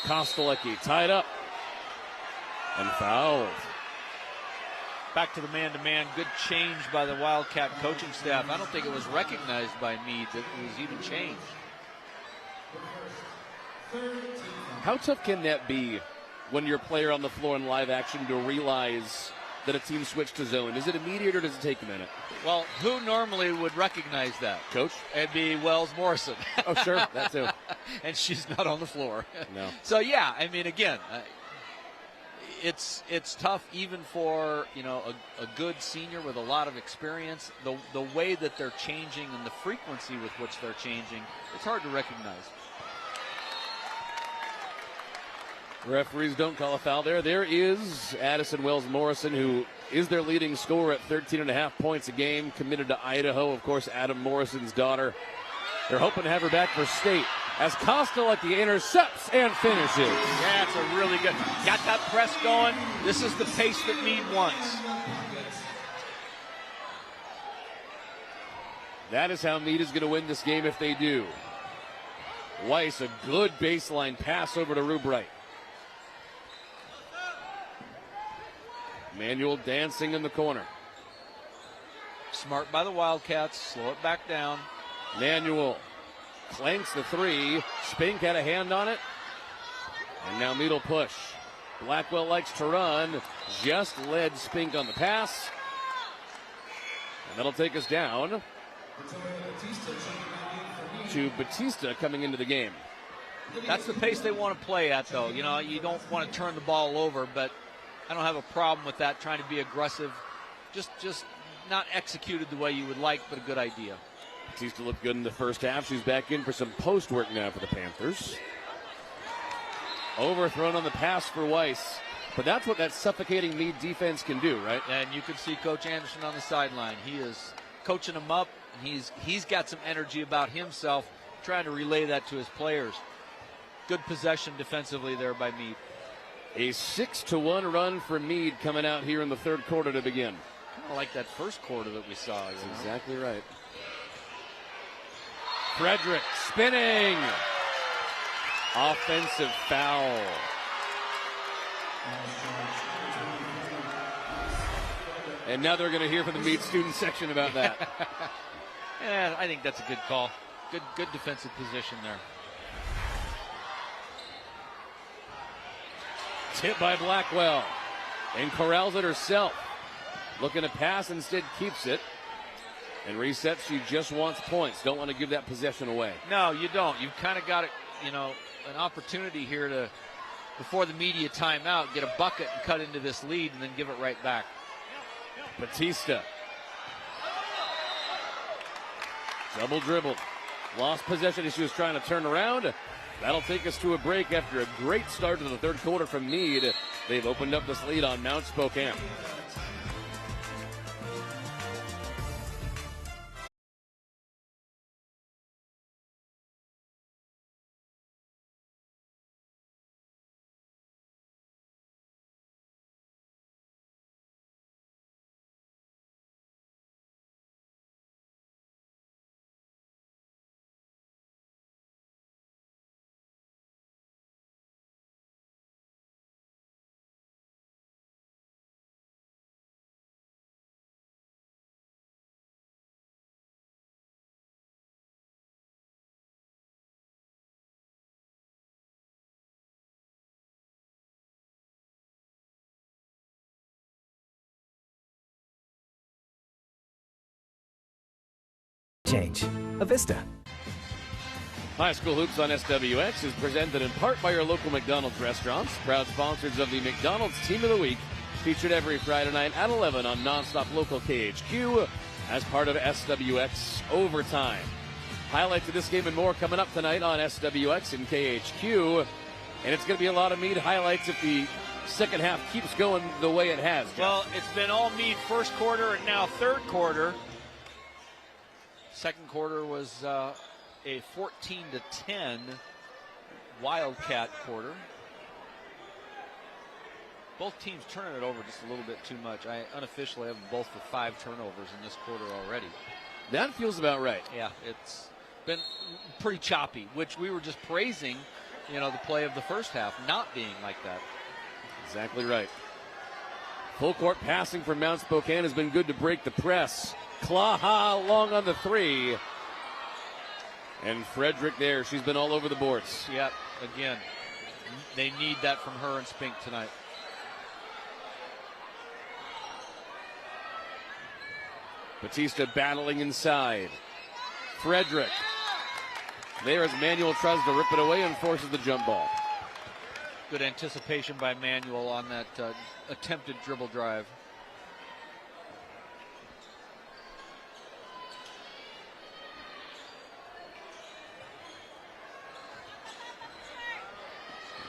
Kostelecki tied up and fouled. Back to the man-to-man. Good change by the Wildcat coaching staff. I don't think it was recognized by Mead that it was even changed. How tough can that be when you're a player on the floor in live action to realize that a team switched to zone? Is it immediate or does it take a minute? Well, who normally would recognize that? Coach? It'd be Wells Morrison. Oh, sure, that too. And she's not on the floor. No. So, yeah, I mean, again, it's tough even for, a good senior with a lot of experience. The way that they're changing and the frequency with which they're changing, it's hard to recognize. Referees don't call a foul there. There is Addison Wells Morrison, who is their leading scorer at 13.5 points a game, committed to Idaho. Of course, Adam Morrison's daughter. They're hoping to have her back for state as Kostelecki intercepts and finishes. Yeah, it's a really good. Got that press going. This is the pace that Mead wants. That is how Mead is going to win this game if they do. Weiss, a good baseline pass over to Rubright. Manuel dancing in the corner. Smart by the Wildcats. Slow it back down. Manuel clanks the three. Spink had a hand on it. And now Mead will push. Blackwell likes to run. Just led Spink on the pass. And that'll take us down to Batista coming into the game. That's the pace they want to play at, though. You don't want to turn the ball over, but I don't have a problem with that, trying to be aggressive. Just not executed the way you would like, but a good idea. Batista looked good in the first half. She's back in for some post work now for the Panthers. Overthrown on the pass for Weiss. But that's what that suffocating Mead defense can do, right? And you can see Coach Anderson on the sideline. He is coaching them up. He's got some energy about himself, trying to relay that to his players. Good possession defensively there by Mead. A 6-1 run for Mead coming out here in the third quarter to begin. Kind of like that first quarter that we saw. That's exactly right. Frederick spinning. Offensive foul. And now they're going to hear from the Mead student section about that. And I think that's a good call. Good defensive position there. Tip by Blackwell. And corrals it herself. Looking to pass, instead keeps it. And resets, she just wants points. Don't want to give that possession away. No, you don't. You've kind of got it, an opportunity here to, before the media timeout, get a bucket and cut into this lead and then give it right back. Batista. Double dribbled. Lost possession as she was trying to turn around. That'll take us to a break after a great start to the third quarter from Mead. They've opened up this lead on Mount Spokane. Change. A Vista. High School Hoops on SWX is presented in part by your local McDonald's restaurants, proud sponsors of the McDonald's Team of the Week, featured every Friday night at 11 on Nonstop Local KHQ as part of SWX Overtime. Highlights of this game and more coming up tonight on SWX and KHQ, and it's going to be a lot of Mead highlights if the second half keeps going the way it has. Jeff. Well, it's been all Mead first quarter and now third quarter. Second quarter was a 14-10 Wildcat quarter. Both teams turning it over just a little bit too much. I unofficially have them both for 5 turnovers in this quarter already. That feels about right. Yeah, it's been pretty choppy, which we were just praising, the play of the first half not being like that. Exactly right. Full court passing from Mount Spokane has been good to break the press. Klaha long on the 3. And Frederick there. She's been all over the boards. Yep, again, they need that from her and Spink tonight. Batista battling inside. Frederick. There as Manuel tries to rip it away and forces the jump ball. Good anticipation by Manuel on that attempted dribble drive.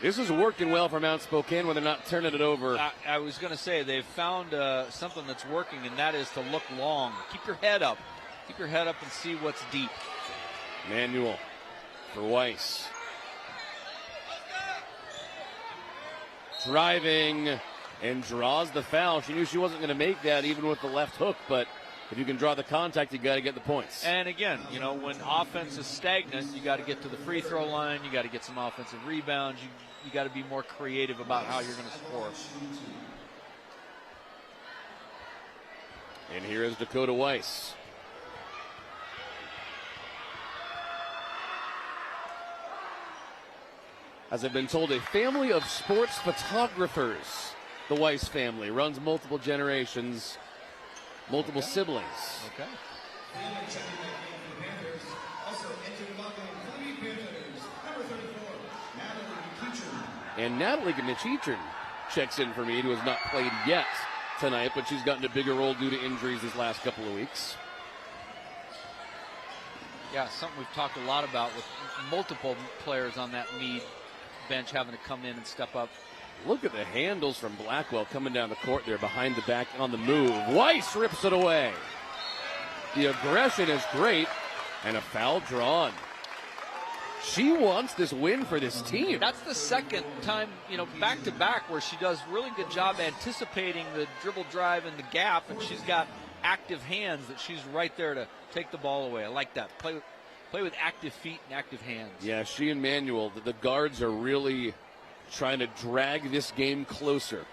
This is working well for Mount Spokane when they're not turning it over. I was going to say they've found something that's working, and that is to look long. Keep your head up. Keep your head up and see what's deep. Manuel for Weiss. Driving and draws the foul. She knew she wasn't going to make that even with the left hook, but if you can draw the contact, you got to get the points. And again, when offense is stagnant, you got to get to the free throw line. You got to get some offensive rebounds. You got to be more creative about how you're going to score. And here is Dakota Weiss. As I've been told, a family of sports photographers, the Weiss family, runs multiple generations, multiple siblings. Okay. And Natalie McEachern checks in for Mead, who has not played yet tonight, but she's gotten a bigger role due to injuries these last couple of weeks. Yeah, something we've talked a lot about with multiple players on that Mead bench having to come in and step up. Look at the handles from Blackwell coming down the court there behind the back on the move. Weiss rips it away. The aggression is great, and a foul drawn. She wants this win for this team. That's the second time, back to back where she does really good job anticipating the dribble drive and the gap, and she's got active hands that she's right there to take the ball away. I like that. Play with active feet and active hands. Yeah, she and Manuel, the guards are really trying to drag this game closer.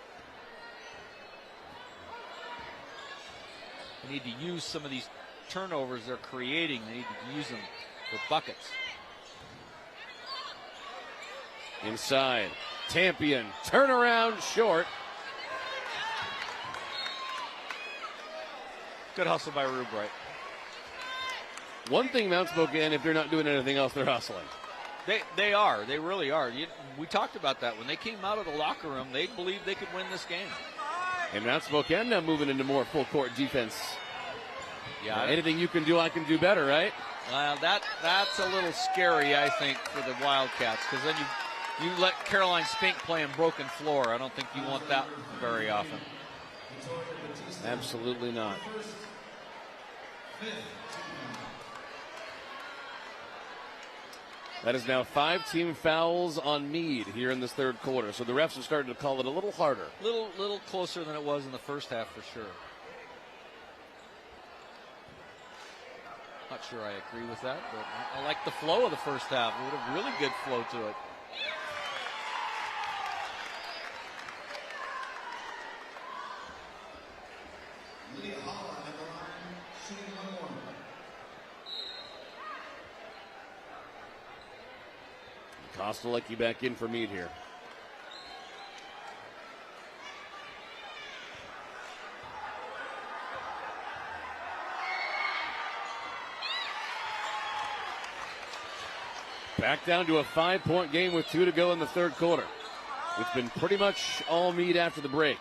They need to use some of these turnovers they're creating, they need to use them for buckets. Inside, Tampion, turnaround short. Good hustle by Rubright. One thing Mount Spokane, if they're not doing anything else, they're hustling. They are. They really are. We talked about that. When they came out of the locker room, they believed they could win this game. And Mount Spokane now moving into more full court defense. Yeah. Anything you can do, I can do better, right? Well, that's a little scary, I think, for the Wildcats, because then you let Caroline Spink play in broken floor. I don't think you want that very often. Absolutely not. That is now 5 team fouls on Mead here in this third quarter. So the refs are starting to call it a little harder. Little closer than it was in the first half for sure. Not sure I agree with that, but I like the flow of the first half. It would have really good flow to it. Kostelecki back in for Mead here. Back down to a 5-point game with 2 to go in the third quarter. It's been pretty much all Mead after the break.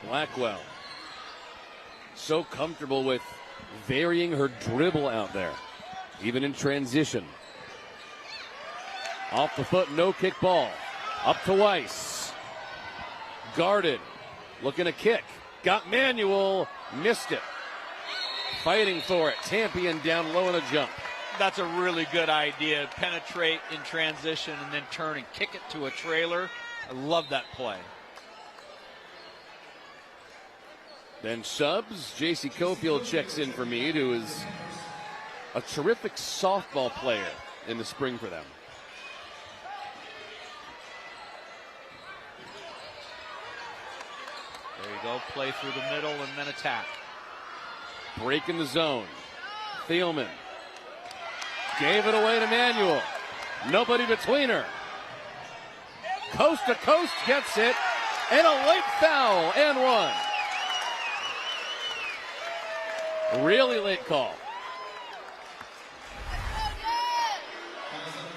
Blackwell, so comfortable with varying her dribble out there, even in transition. Off the foot, no kick ball. Up to Weiss. Guarded. Looking to kick. Got Manuel. Missed it. Fighting for it. Tampion down low in a jump. That's a really good idea. Penetrate in transition and then turn and kick it to a trailer. I love that play. Then subs. J.C. Cofield checks in for Mead, who is a terrific softball player in the spring for them. There you go. Play through the middle and then attack. Break in the zone. Thielman gave it away to Manuel. Nobody between her. Coast to coast gets it. And a late foul and one. Really late call.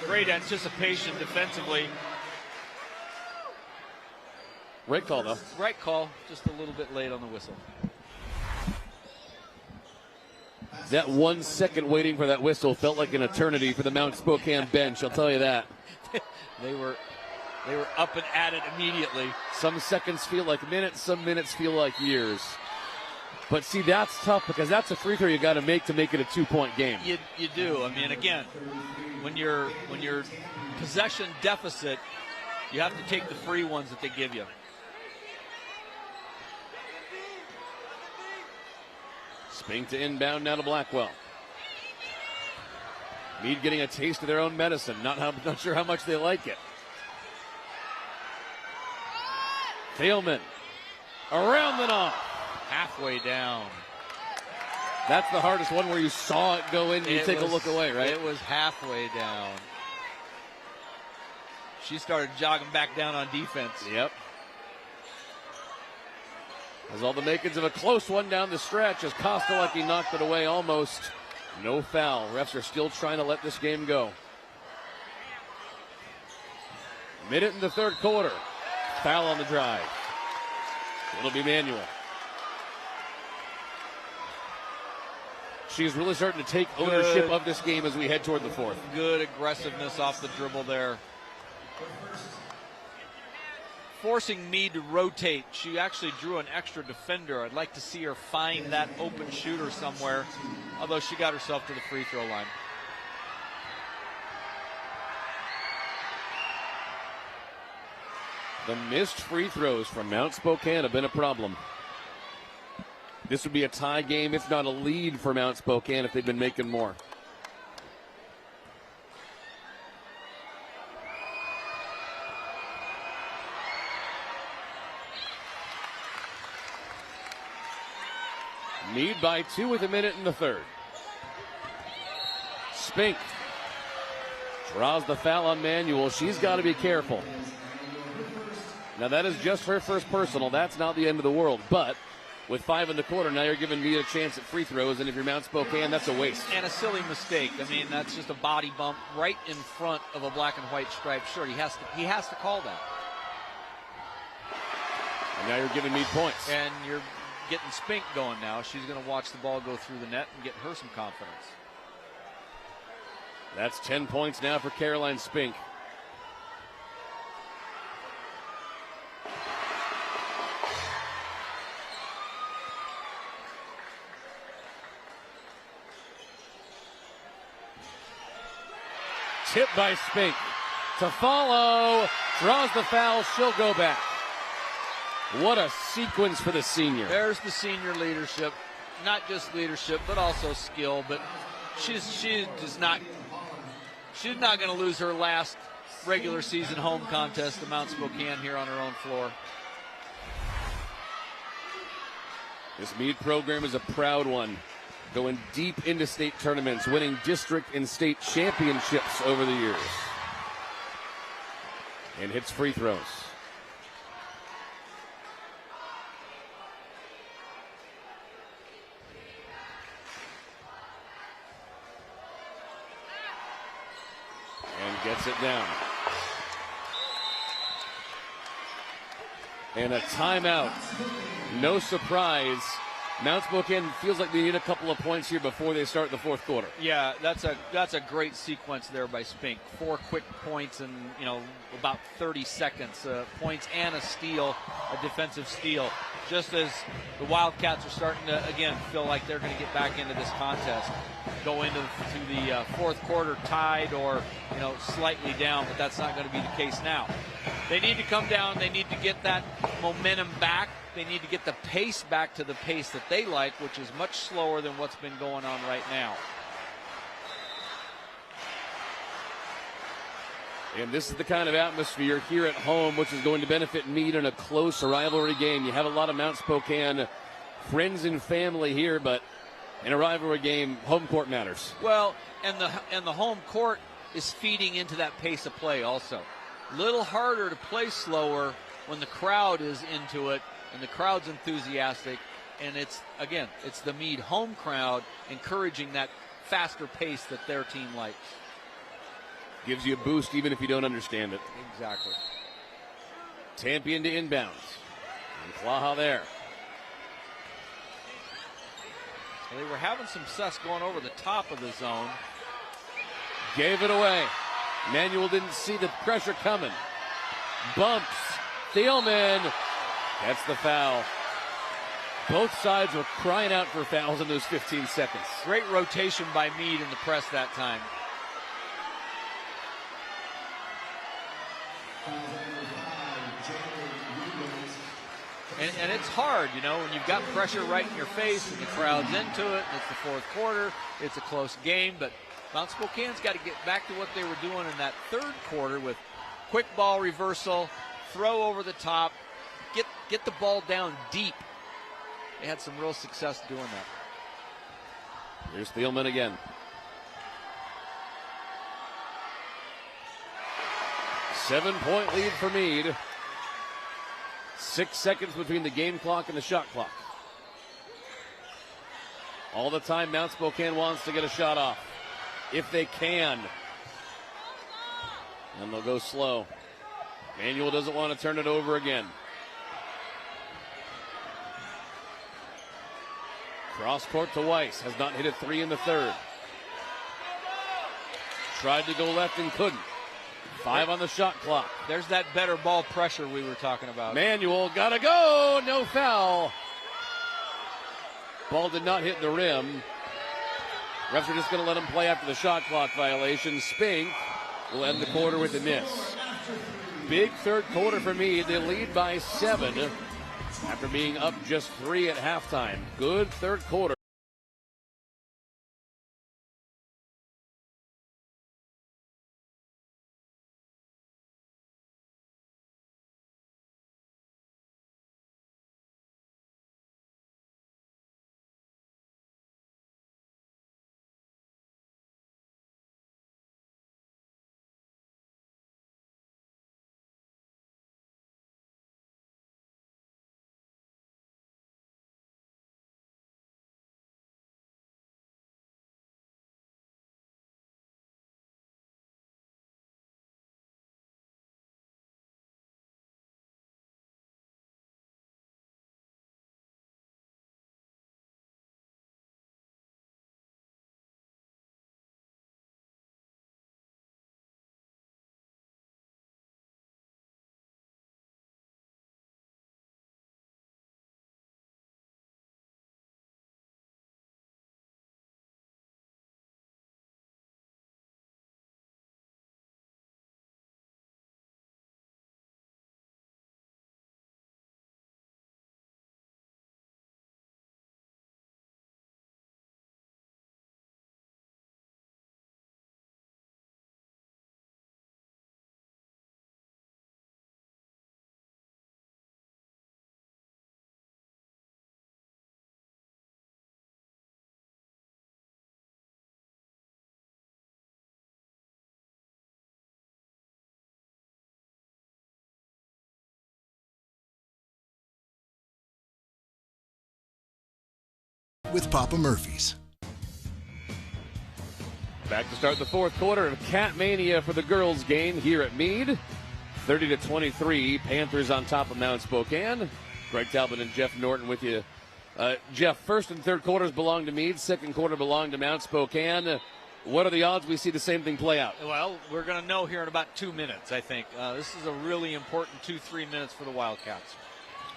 Great anticipation defensively. Right call, though. Right call. Just a little bit late on the whistle. That 1 second waiting for that whistle felt like an eternity for the Mount Spokane bench, I'll tell you that. They were up and at it immediately. Some seconds feel like minutes, some minutes feel like years. But see, that's tough because that's a free throw you got to make it a 2-point game. You do. I mean, again, when you're possession deficit, you have to take the free ones that they give you. Spink to inbound now to Blackwell. Mead getting a taste of their own medicine. Not sure how much they like it. Thielman around the knob. Halfway down. That's the hardest one where you saw it go in and you take a look away, right? It was halfway down. She started jogging back down on defense. Yep. Has all the makings of a close one down the stretch as Kostelecki knocked it away almost. No foul. Refs are still trying to let this game go. Minute in the third quarter. Foul on the drive. It'll be Manuel. She's really starting to take ownership of this game as we head toward the fourth. Good aggressiveness off the dribble there. Forcing Mead to rotate. She actually drew an extra defender. I'd like to see her find that open shooter somewhere, although she got herself to the free throw line. The missed free throws from Mount Spokane have been a problem. This would be a tie game, if not a lead for Mount Spokane if they've been making more. Mead by 2 with a minute in the third. Spink draws the foul on Manuel. She's got to be careful. Now that is just her first personal. That's not the end of the world. But with 5 in the quarter, now you're giving Mead a chance at free throws. And if you're Mount Spokane, that's a waste. And a silly mistake. I mean, that's just a body bump right in front of a black and white striped shirt. He has to call that. And now you're giving Mead points. And you're getting Spink going now. She's going to watch the ball go through the net and get her some confidence. That's 10 points now for Caroline Spink. Tip by Spink. To follow. Draws the foul. She'll go back. What a sequence for the senior. There's the senior leadership. Not just leadership, but also skill. But she's not going to lose her last regular season home contest to Mount Spokane here on her own floor. This Mead program is a proud one, going deep into state tournaments, winning district and state championships over the years. And hits free throws. And gets it down. And a timeout. No surprise. Mount Spokane feels like they need a couple of points here before they start the fourth quarter. Yeah, that's a great sequence there by Spink. 4 quick points in about 30 seconds. Points and a steal, a defensive steal. Just as the Wildcats are starting to again feel like they're going to get back into this contest, go into the fourth quarter tied or slightly down, but that's not going to be the case now. They need to come down. They need to get that momentum back. They need to get the pace back to the pace that they like, which is much slower than what's been going on right now. And this is the kind of atmosphere here at home which is going to benefit Mead in a close rivalry game. You have a lot of Mount Spokane friends and family here, but in a rivalry game, home court matters. Well, and the home court is feeding into that pace of play also. A little harder to play slower when the crowd is into it and the crowd's enthusiastic, and it's the Mead home crowd encouraging that faster pace that their team likes. Gives you a boost even if you don't understand it. Exactly. Tampian to inbounds. And Klaha there. Well, they were having some success going over the top of the zone. Gave it away. Manuel didn't see the pressure coming. Bumps. Thielman gets the foul. Both sides were crying out for fouls in those 15 seconds. Great rotation by Mead in the press that time. And it's hard, when you've got pressure right in your face and the crowd's into it, and it's the fourth quarter, it's a close game, but Mount Spokane's got to get back to what they were doing in that third quarter with quick ball reversal, throw over the top, get the ball down deep. They had some real success doing that. Here's Thielman again. Seven-point lead for Mead. 6 seconds between the game clock and the shot clock. All the time Mount Spokane wants to get a shot off. If they can. And they'll go slow. Manuel doesn't want to turn it over again. Cross court to Weiss. Has not hit a three in the third. Tried to go left and couldn't. 5 on the shot clock. There's that better ball pressure we were talking about. Manuel gotta go. No foul. Ball did not hit the rim. Refs are just going to let him play after the shot clock violation. Spink will end the quarter with a miss. Big third quarter for Mead. They lead by 7 after being up just 3 at halftime. Good third quarter. with Papa Murphy's. Back to start the fourth quarter of Cat Mania for the girls game here at Mead. 30-23, Panthers on top of Mount Spokane. Greg Talbot and Jeff Norton with you. Jeff, first and third quarters belong to Mead. Second quarter belong to Mount Spokane. What are the odds we see the same thing play out? Well, we're going to know here in about 2 minutes, I think. This is a really important 2-3 minutes for the Wildcats.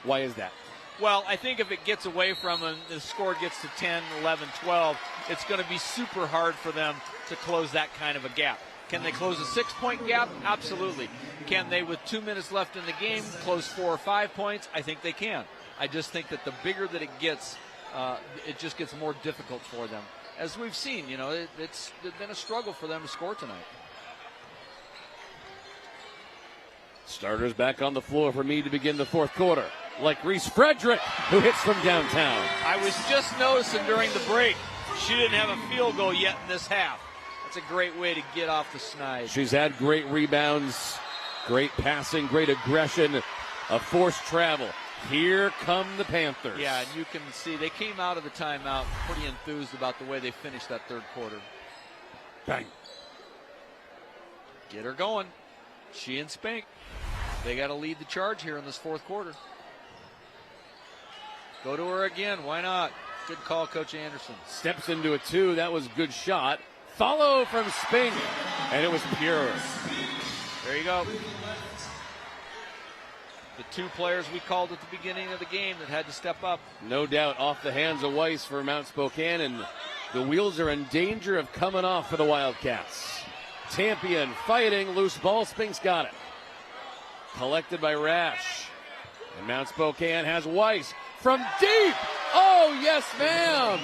Why is that? Well, I think if it gets away from them, the score gets to 10, 11, 12, it's going to be super hard for them to close that kind of a gap. Can they close a 6-point gap? Absolutely. Can they, with 2 minutes left in the game, close 4 or 5 points? I think they can. I just think that the bigger that it gets, it just gets more difficult for them. As we've seen, it's been a struggle for them to score tonight. Starters back on the floor for me to begin the fourth quarter. Like Reese Frederick, who hits from downtown. I was just noticing during the break, she didn't have a field goal yet in this half. That's a great way to get off the snide. She's had great rebounds, great passing, great aggression, a forced travel. Here come the Panthers. Yeah, and you can see they came out of the timeout pretty enthused about the way they finished that third quarter. Bang. Get her going. She and Spink. They got to lead the charge here in this fourth quarter. Go to her again. Why not? Good call, Coach Anderson. Steps into a 2. That was a good shot. Follow from Spink. And it was pure. There you go. The 2 players we called at the beginning of the game that had to step up. No doubt off the hands of Weiss for Mount Spokane, and the wheels are in danger of coming off for the Wildcats. Tampion fighting, loose ball, Spink's got it. Collected by Rash. And Mount Spokane has Weiss from deep. Oh, yes, ma'am.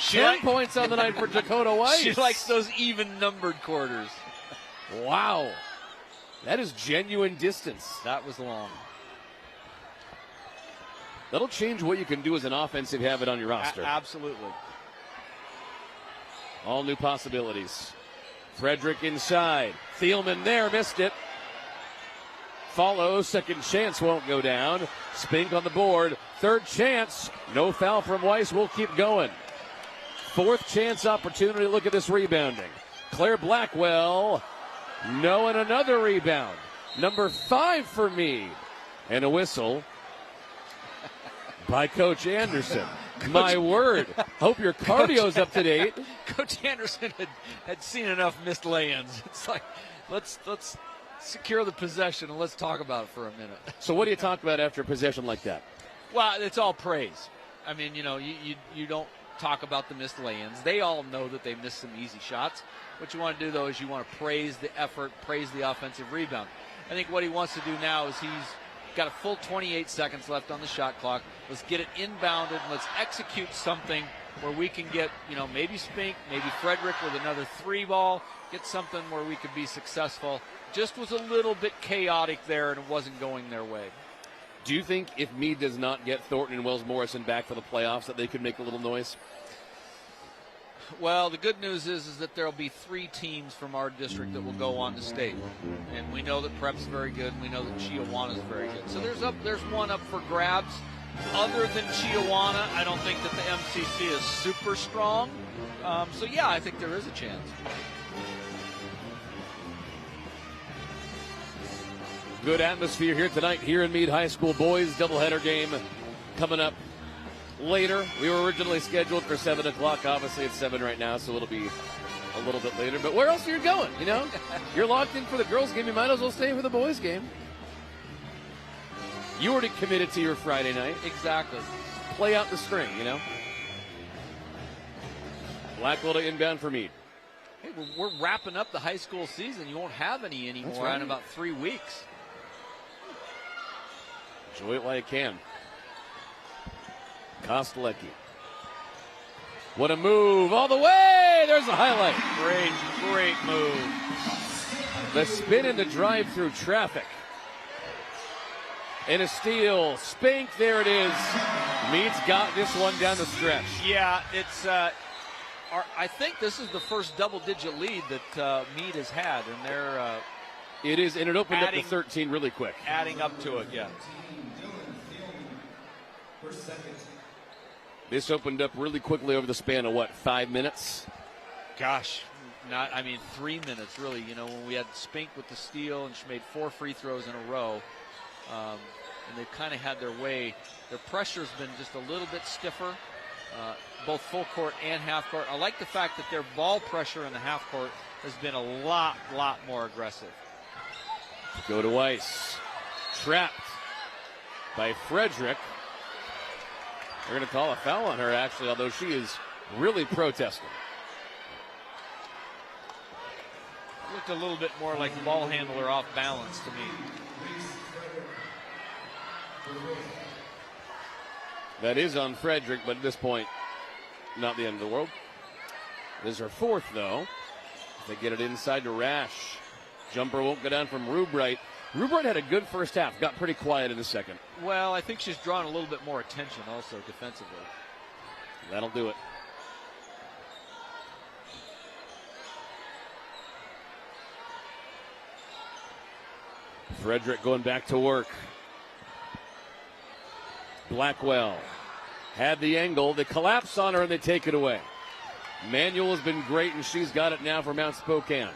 10 points on the night for Dakota Weiss. She likes those even-numbered quarters. Wow. That is genuine distance. That was long. That'll change what you can do as an offensive habit on your roster. Absolutely. All new possibilities. Frederick inside. Thielman there, missed it. Follow, second chance won't go down. Spink on the board. Third chance. No foul from Weiss. We'll keep going. Fourth chance opportunity. Look at this rebounding. Claire Blackwell. No, and another rebound. Number 5 for Mead. And a whistle by Coach Anderson. My word. Hope your cardio's up to date. Coach Anderson had seen enough missed lay-ins. It's like, let's secure the possession and let's talk about it for a minute. So what do you talk about after a possession like that? Well, it's all praise. I mean, you don't talk about the missed lay-ins. They all know that they missed some easy shots. What you want to do, though, is you want to praise the effort, praise the offensive rebound. I think what he wants to do now is he's got a full 28 seconds left on the shot clock. Let's get it inbounded. Let's execute something where we can get, maybe Spink, maybe Frederick with another 3 ball, get something where we could be successful. Just was a little bit chaotic there, and it wasn't going their way. Do you think if Mead does not get Thornton and Wells Morrison back for the playoffs that they could make a little noise? Well, the good news is that there will be 3 teams from our district that will go on to state. And we know that Prep's very good, and we know that Chiawana is very good. So there's one up for grabs. Other than Chiawana, I don't think that the MCC is super strong. So, yeah, I think there is a chance. Good atmosphere here tonight here in Mead High School. Boys doubleheader game coming up later. We were originally scheduled for 7 o'clock. Obviously, it's 7 right now, so it'll be a little bit later. But where else are you going, You're locked in for the girls' game. You might as well stay for the boys' game. You already committed to your Friday night. Exactly. Play out the string, Blackwell to inbound for Mead. Hey, we're wrapping up the high school season. You won't have any anymore in about 3 weeks. Enjoy it while you can. Kostelecki. What a move. All the way. There's a highlight. Great move. The spin in the drive through traffic. And a steal. Spink. There it is. Mead's got this one down the stretch. Yeah, it's. I think this is the first double-digit lead that Mead has had, and they're. It is, and it opened up to 13 really quick. Adding up to it, yeah. This opened up really quickly over the span of, 5 minutes? Gosh, 3 minutes, really. You know, when we had Spink with the steal, and she made 4 free throws in a row, and they've kind of had their way. Their pressure's been just a little bit stiffer, both full court and half court. I like the fact that their ball pressure in the half court has been a lot more aggressive. Go to Weiss. Trapped by Frederick. They're going to call a foul on her, actually, although she is really protesting. Looked a little bit more like the ball handler off balance to me. That is on Frederick, but at this point, not the end of the world. This is her 4th, though. They get it inside to Rash. Jumper won't go down from Rubright. Rubright had a good first half, got pretty quiet in the second. Well, I think she's drawn a little bit more attention also defensively. That'll do it. Frederick going back to work. Blackwell had the angle. They collapse on her and they take it away. Manuel has been great, and she's got it now for Mount Spokane.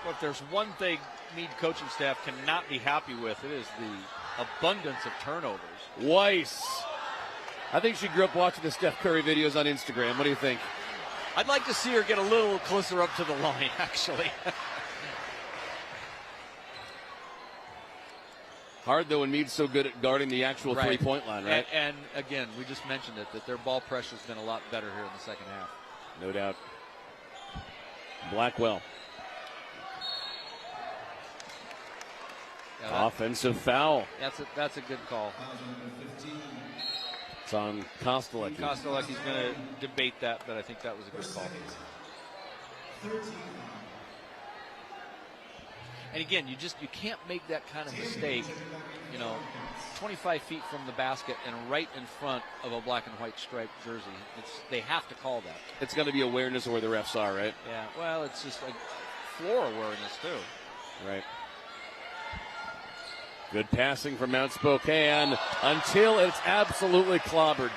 Well, if there's one thing Mead coaching staff cannot be happy with, it is the abundance of turnovers. Weiss. I think she grew up watching the Steph Curry videos on Instagram. What do you think? I'd like to see her get a little closer up to the line, actually. Hard, though, when Mead's so good at guarding the actual three-point line, right? And again, we just mentioned it, that their ball pressure's been a lot better here in the second half. No doubt. Blackwell. Yeah, offensive foul. That's a good call. It's on Kostelecki. Kostelecki's going to debate that, but I think that was a good call. And again, you can't make that kind of mistake, 25 feet from the basket and right in front of a black and white striped jersey. They have to call that. It's going to be awareness of where the refs are, right? Yeah, well, it's just a floor awareness, too. Right. Good passing from Mount Spokane until it's absolutely clobbered.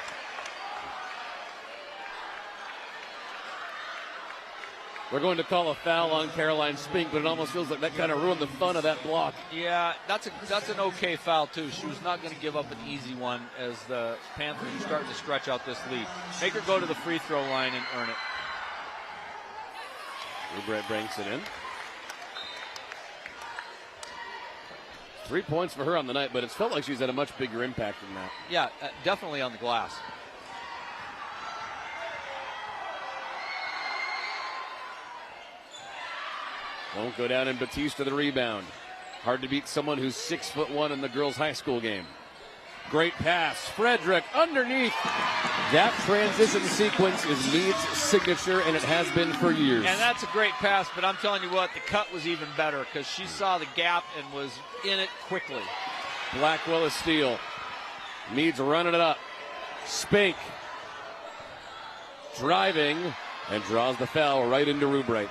We're going to call a foul on Caroline Spink, but it almost feels like that kind of ruined the fun of that block. Yeah, that's an okay foul, too. She was not going to give up an easy one as the Panthers are starting to stretch out this lead. Make her go to the free throw line and earn it. Rubright brings it in. 3 points for her on the night, but it's felt like she's had a much bigger impact than that. Yeah, definitely on the glass. Won't go down, and Batista the rebound. Hard to beat someone who's 6'1" in the girls' high school game. Great pass. Frederick underneath. That transition sequence is Mead's signature, and it has been for years. And that's a great pass, but I'm telling you what, the cut was even better because she saw the gap and was in it quickly. Blackwell a steal. Mead's running it up. Spink driving and draws the foul right into Rubright.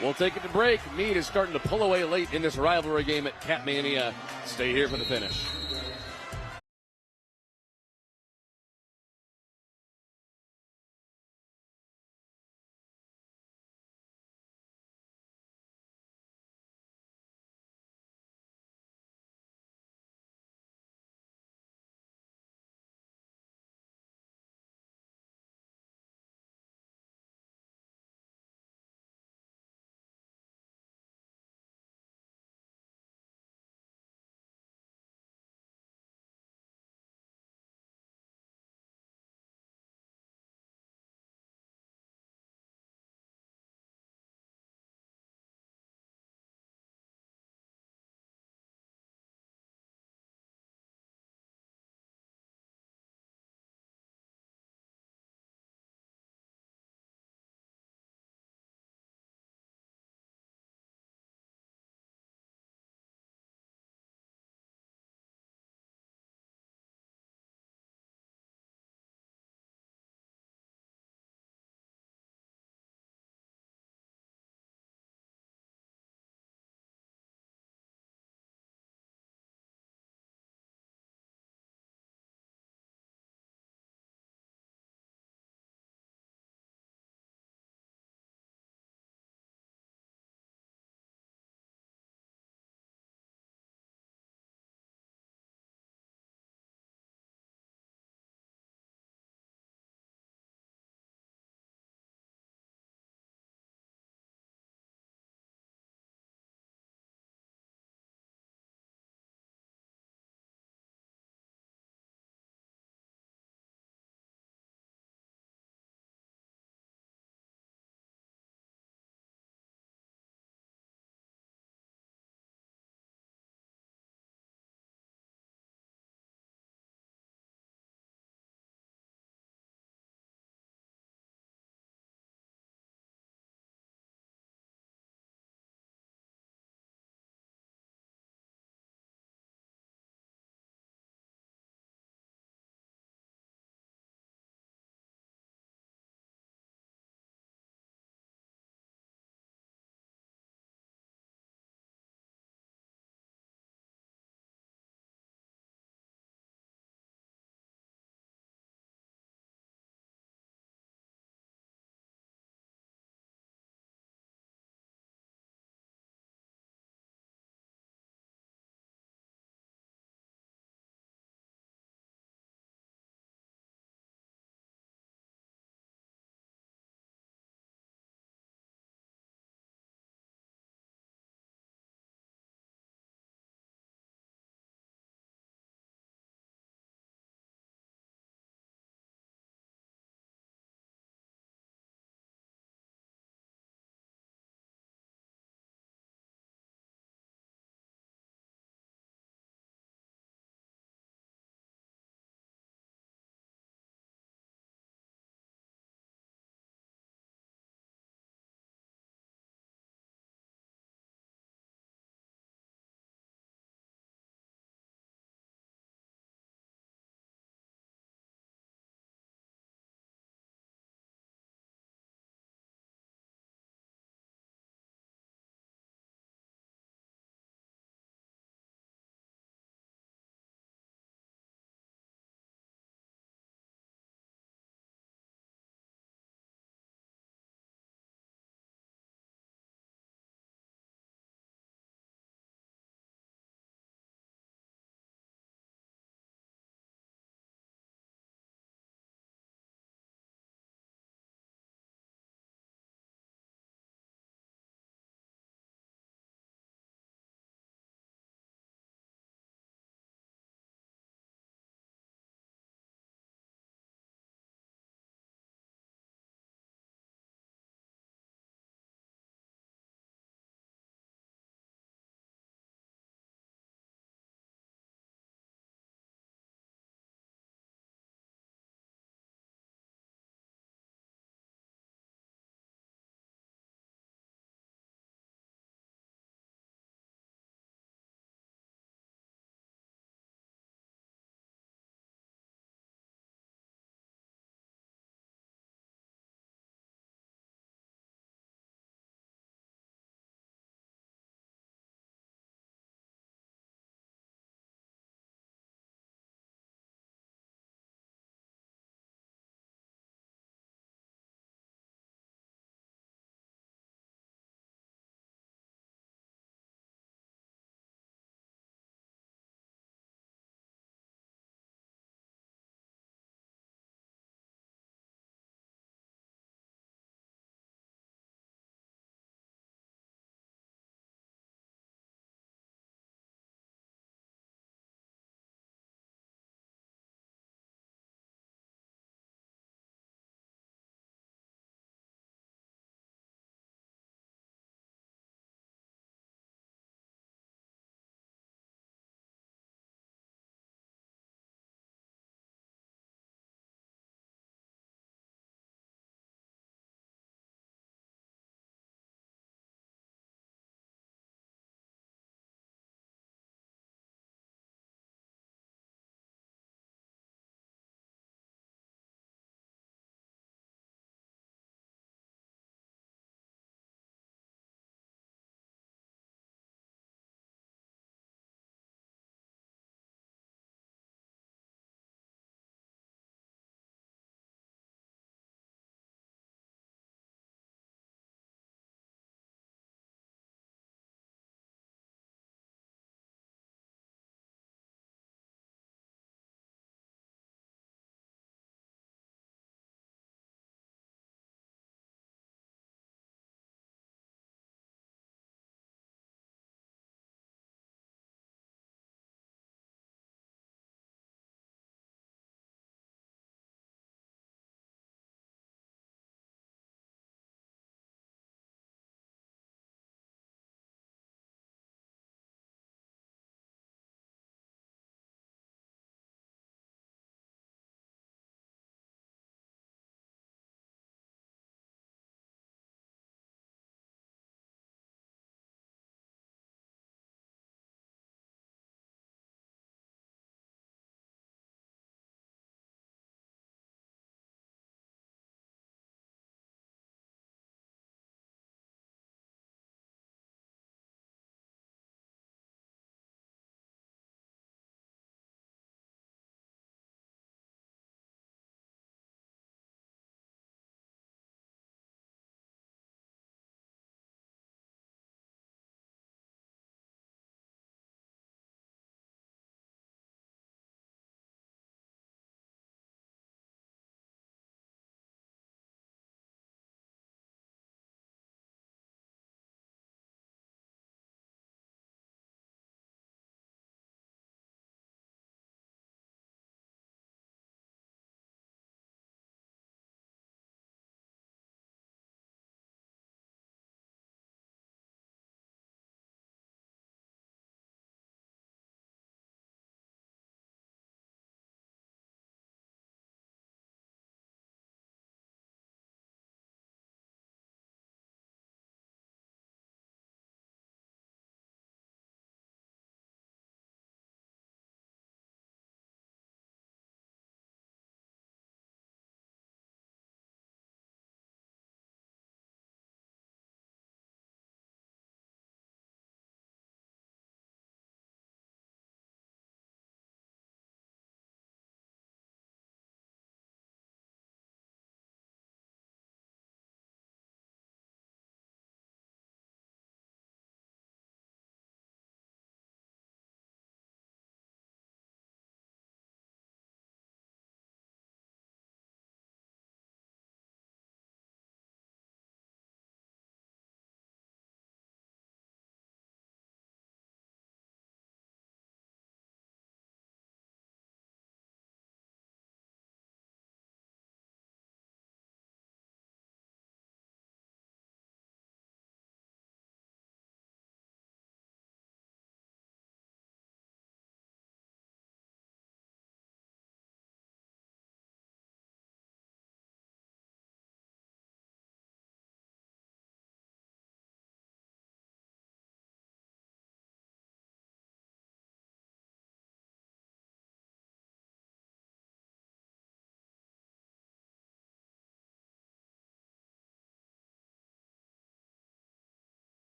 We'll take it to break. Mead is starting to pull away late in this rivalry game at Catmania. Stay here for the finish.